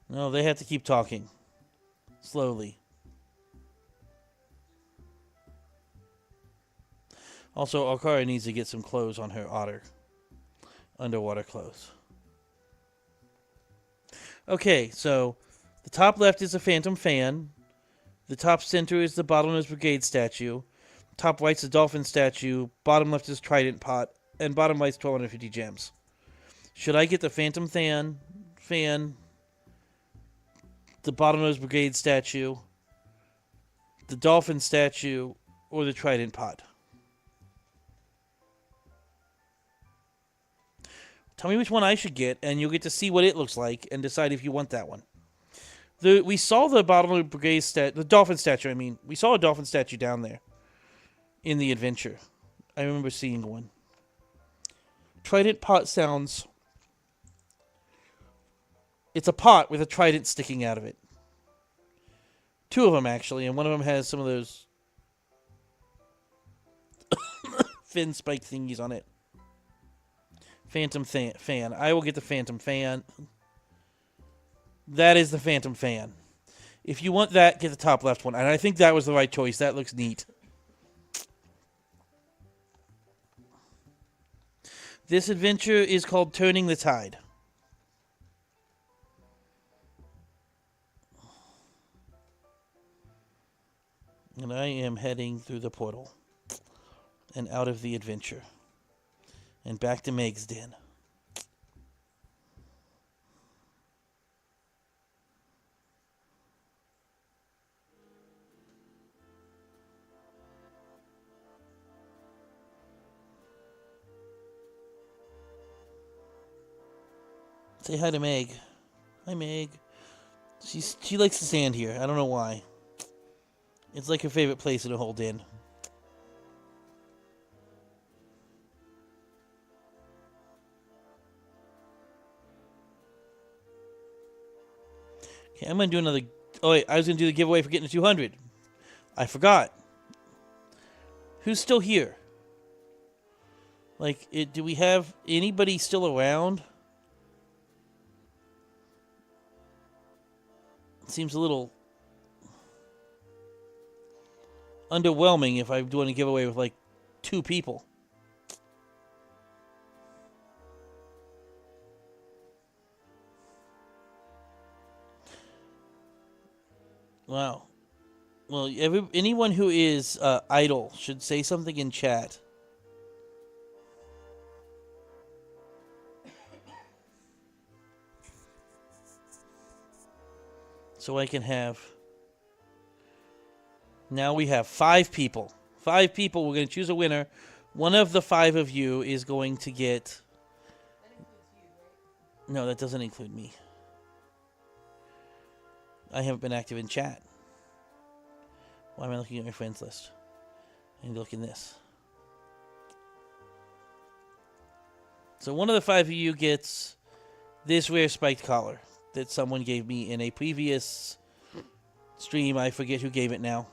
A: No, they have to keep talking. Slowly. Also, Alkara needs to get some clothes on her otter. Underwater clothes. Okay, so the top left is a phantom fan. The top center is the Bottlenose Brigade statue. Top right's a dolphin statue. Bottom left is Trident pot. And bottom right's 1,250 gems. Should I get the phantom fan, the Bottlenose Brigade statue, the dolphin statue, or the Trident pot? Tell me which one I should get, and you'll get to see what it looks like and decide if you want that one. We saw the Bottlenose Brigade the dolphin statue. I mean, we saw a dolphin statue down there in the adventure. I remember seeing one. Trident pot sounds... it's a pot with a trident sticking out of it. Two of them, actually, and one of them has some of those fin spike thingies on it. Phantom fan. I will get the phantom fan. That is the phantom fan. If you want that, get the top left one. And I think that was the right choice. That looks neat. This adventure is called Turning the Tide. And I am heading through the portal. And out of the adventure. And back to Meg's den. Say hi to Meg. Hi, Meg. She likes the sand here. I don't know why. It's like her favorite place in the whole den. Okay, I'm going to do another... oh, wait. I was going to do the giveaway for getting to 200. I forgot. Who's still here? Like, do we have anybody still around? It seems a little underwhelming if I'm doing a giveaway with, like, 2 people. Wow. Well, anyone who is idle should say something in chat. So I can have Now we have 5 people. 5 people. We're going to choose a winner. One of the 5 of you is going to get...
B: That includes you, right?
A: No, that doesn't include me. I haven't been active in chat. Why am I looking at my friends list? I need to look in this. So one of the 5 of you gets this rare spiked collar that someone gave me in a previous stream. I forget who gave it now.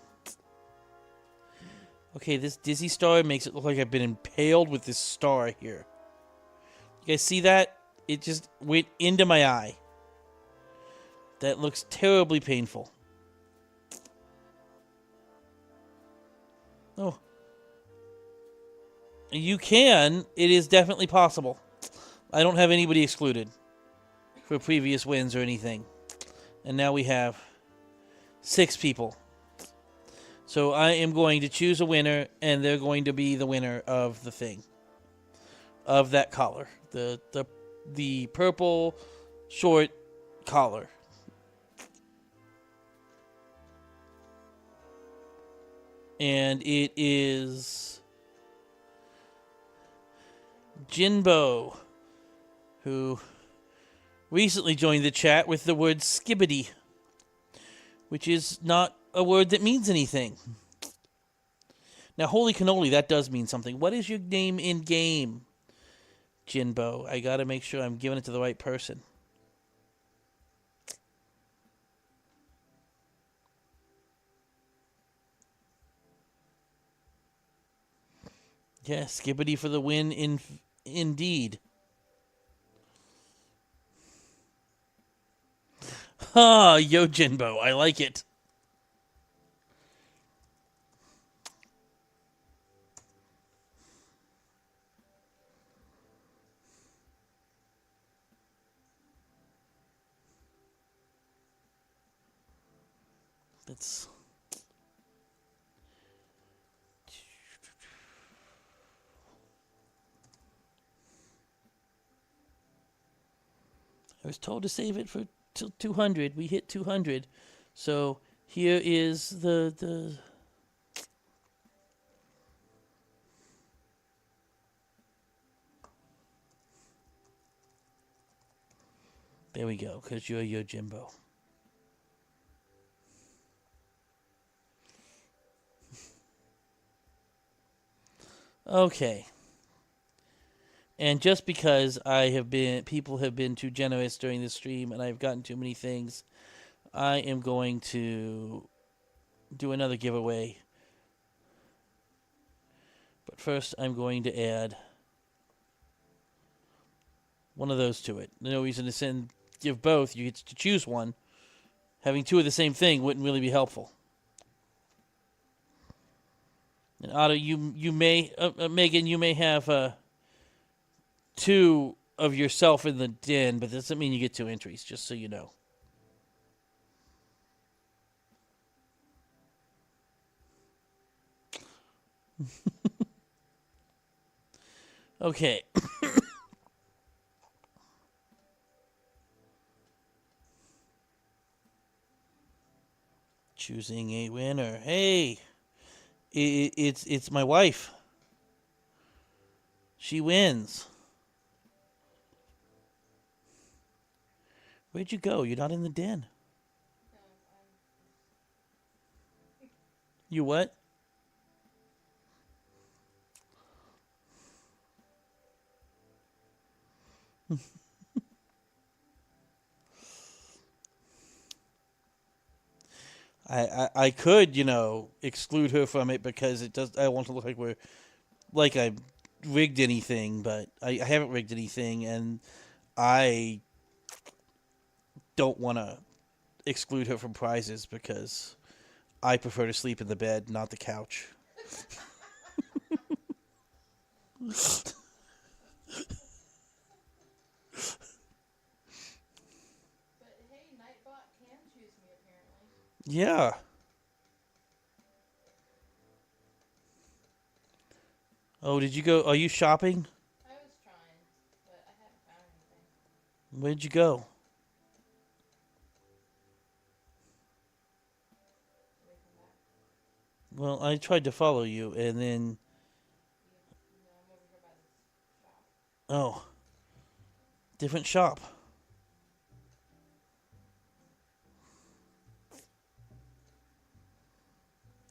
A: Okay, this dizzy star makes it look like I've been impaled with this star here. You guys see that? It just went into my eye. That looks terribly painful. Oh. You can. It is definitely possible. I don't have anybody excluded for previous wins or anything. And now we have 6 people. So I am going to choose a winner, and they're going to be the winner of the thing. Of that collar. The purple short collar. And it is Jinbo, who recently joined the chat with the word skibbity, which is not a word that means anything. Now, holy cannoli, that does mean something. What is your name in game, Jinbo? I gotta make sure I'm giving it to the right person. Yeah, skibbity for the win, indeed. Ha, yo, Jinbo, I like it. That's... I was told to save it for till 200. We hit 200. So here is the there we go, because you're Yojimbo. Okay. And just because people have been too generous during this stream and I've gotten too many things, I am going to do another giveaway. But first, I'm going to add one of those to it. No reason to give both. You get to choose one. Having 2 of the same thing wouldn't really be helpful. And Otto, you may, Megan, you may have 2 of yourself in the den, but that doesn't mean you get 2 entries, just so you know. Okay. Choosing a winner. Hey, it's my wife. She wins. Where'd you go? You're not in the den.
B: No,
A: You what? I could, exclude her from it because it does. I want to look like I rigged anything, but I haven't rigged anything, and I don't want to exclude her from prizes because I prefer to sleep in the bed, not the couch.
B: But hey, Nightbot can choose me apparently.
A: Yeah. Oh, did you go? Are you shopping?
B: I was trying, but I haven't found anything.
A: Where'd you go?
B: Did they come back?
A: Well, I tried to follow you, and then...
B: No, I'm over here by this shop.
A: Oh. Different shop.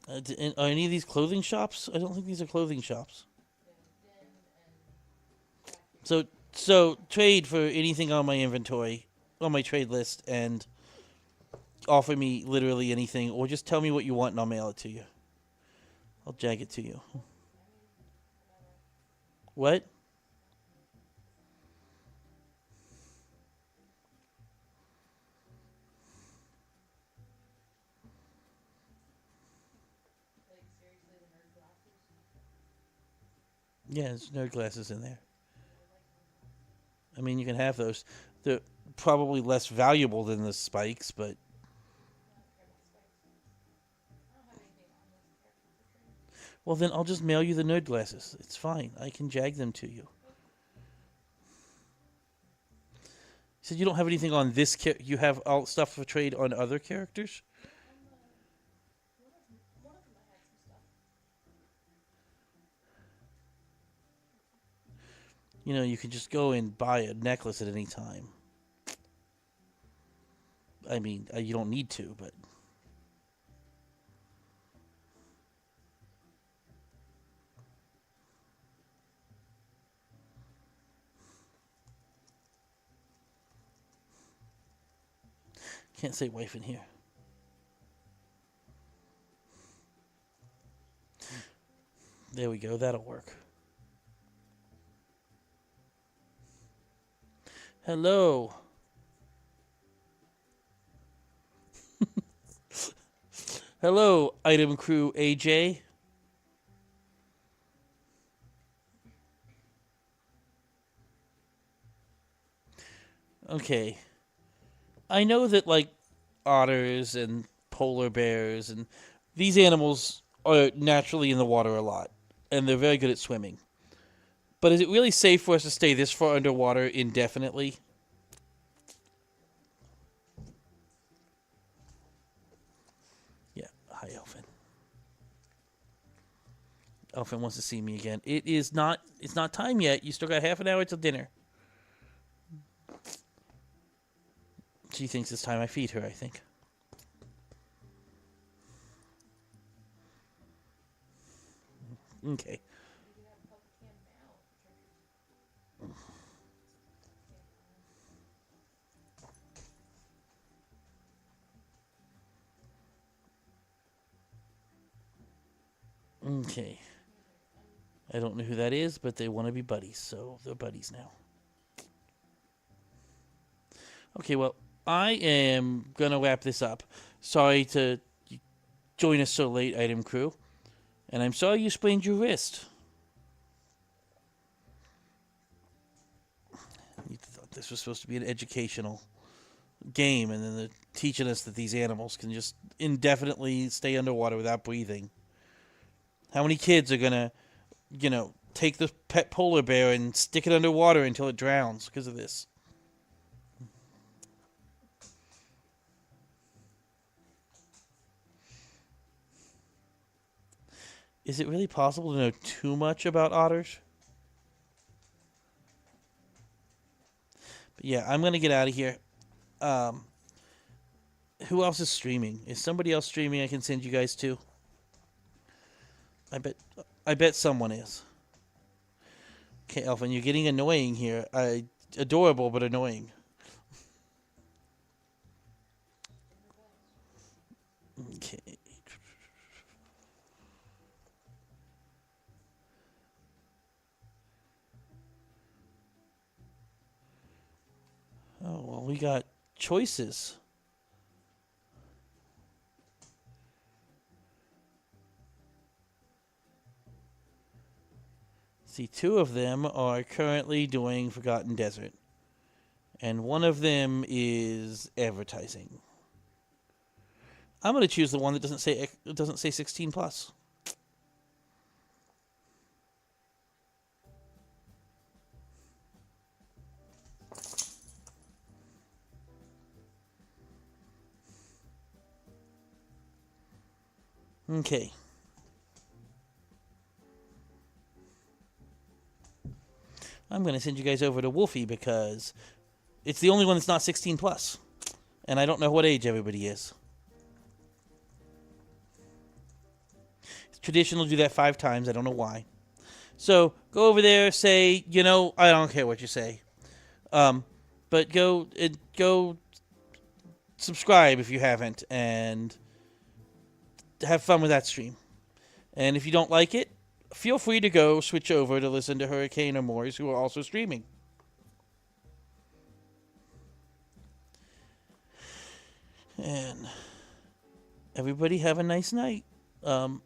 A: Are any of these clothing shops? I don't think these are clothing shops.
B: Yeah, Den and factory.
A: So trade for anything on my inventory, on my trade list, and offer me literally anything, or just tell me what you want and I'll mail it to you. I'll jag it to you.
B: I mean, whatever.
A: What?
B: Like, seriously, the nerd glasses?
A: Yeah, there's nerd glasses in there.
B: I would like them.
A: I mean, you can have those. They're probably less valuable than the spikes, but
B: I don't care about spikes. I don't have anything on this character for trade.
A: well, then I'll just mail you the nerd glasses. It's fine. I can jag them to you. You said you don't have anything on this you have all stuff for trade on other characters?
B: One of them I had some stuff.
A: You know, you can just go and buy a necklace at any time. I mean, you don't need to, but... Can't say wife in here. There we go. That'll work. Hello. Hello, item crew AJ. Okay. I know that, like, otters and polar bears and these animals are naturally in the water a lot, and they're very good at swimming. But is it really safe for us to stay this far underwater indefinitely? Yeah, hi, Elfin. Elfin wants to see me again. It's not time yet. You still got half an hour till dinner. She thinks it's time I feed her, I think. Okay.
B: You have a couple canned mail triggers.
A: Okay. I don't know who that is, but they want to be buddies, so they're buddies now. Okay, well, I am going to wrap this up. Sorry to join us so late, item crew. And I'm sorry you sprained your wrist. You thought this was supposed to be an educational game, and then they're teaching us that these animals can just indefinitely stay underwater without breathing. How many kids are going to, take the pet polar bear and stick it underwater until it drowns because of this? Is it really possible to know too much about otters? But yeah, I'm going to get out of here. Who else is streaming? Is somebody else streaming I can send you guys to? I bet someone is. Okay, Elfin, you're getting annoying here. Adorable, but annoying. Okay. Oh, well, we got choices. See, two of them are currently doing Forgotten Desert. And one of them is advertising. I'm going to choose the one that doesn't say 16 plus. Okay. I'm going to send you guys over to Wolfie because it's the only one that's not 16 plus. And I don't know what age everybody is. It's traditional to do that 5 times. I don't know why. So go over there, say, you know, I don't care what you say. But go subscribe if you haven't and have fun with that stream. And if you don't like it, feel free to go switch over to listen to Hurricane or Morris, who are also streaming. And everybody have a nice night. I'm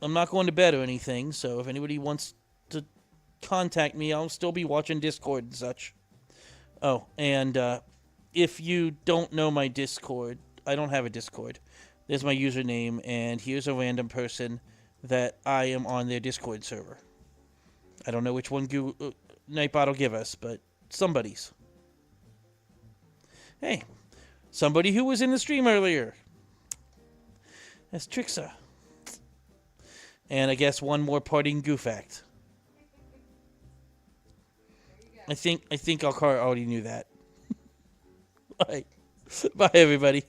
A: not going to bed or anything, so if anybody wants to contact me, I'll still be watching Discord and such. Oh, and if you don't know my Discord, I don't have a Discord. There's my username, and here's a random person that I am on their Discord server. I don't know which one Nightbot will give us, but somebody's. Hey, somebody who was in the stream earlier. That's Trixa. And I guess one more parting GuFact. I think Alcar already knew that. Bye. Bye, everybody.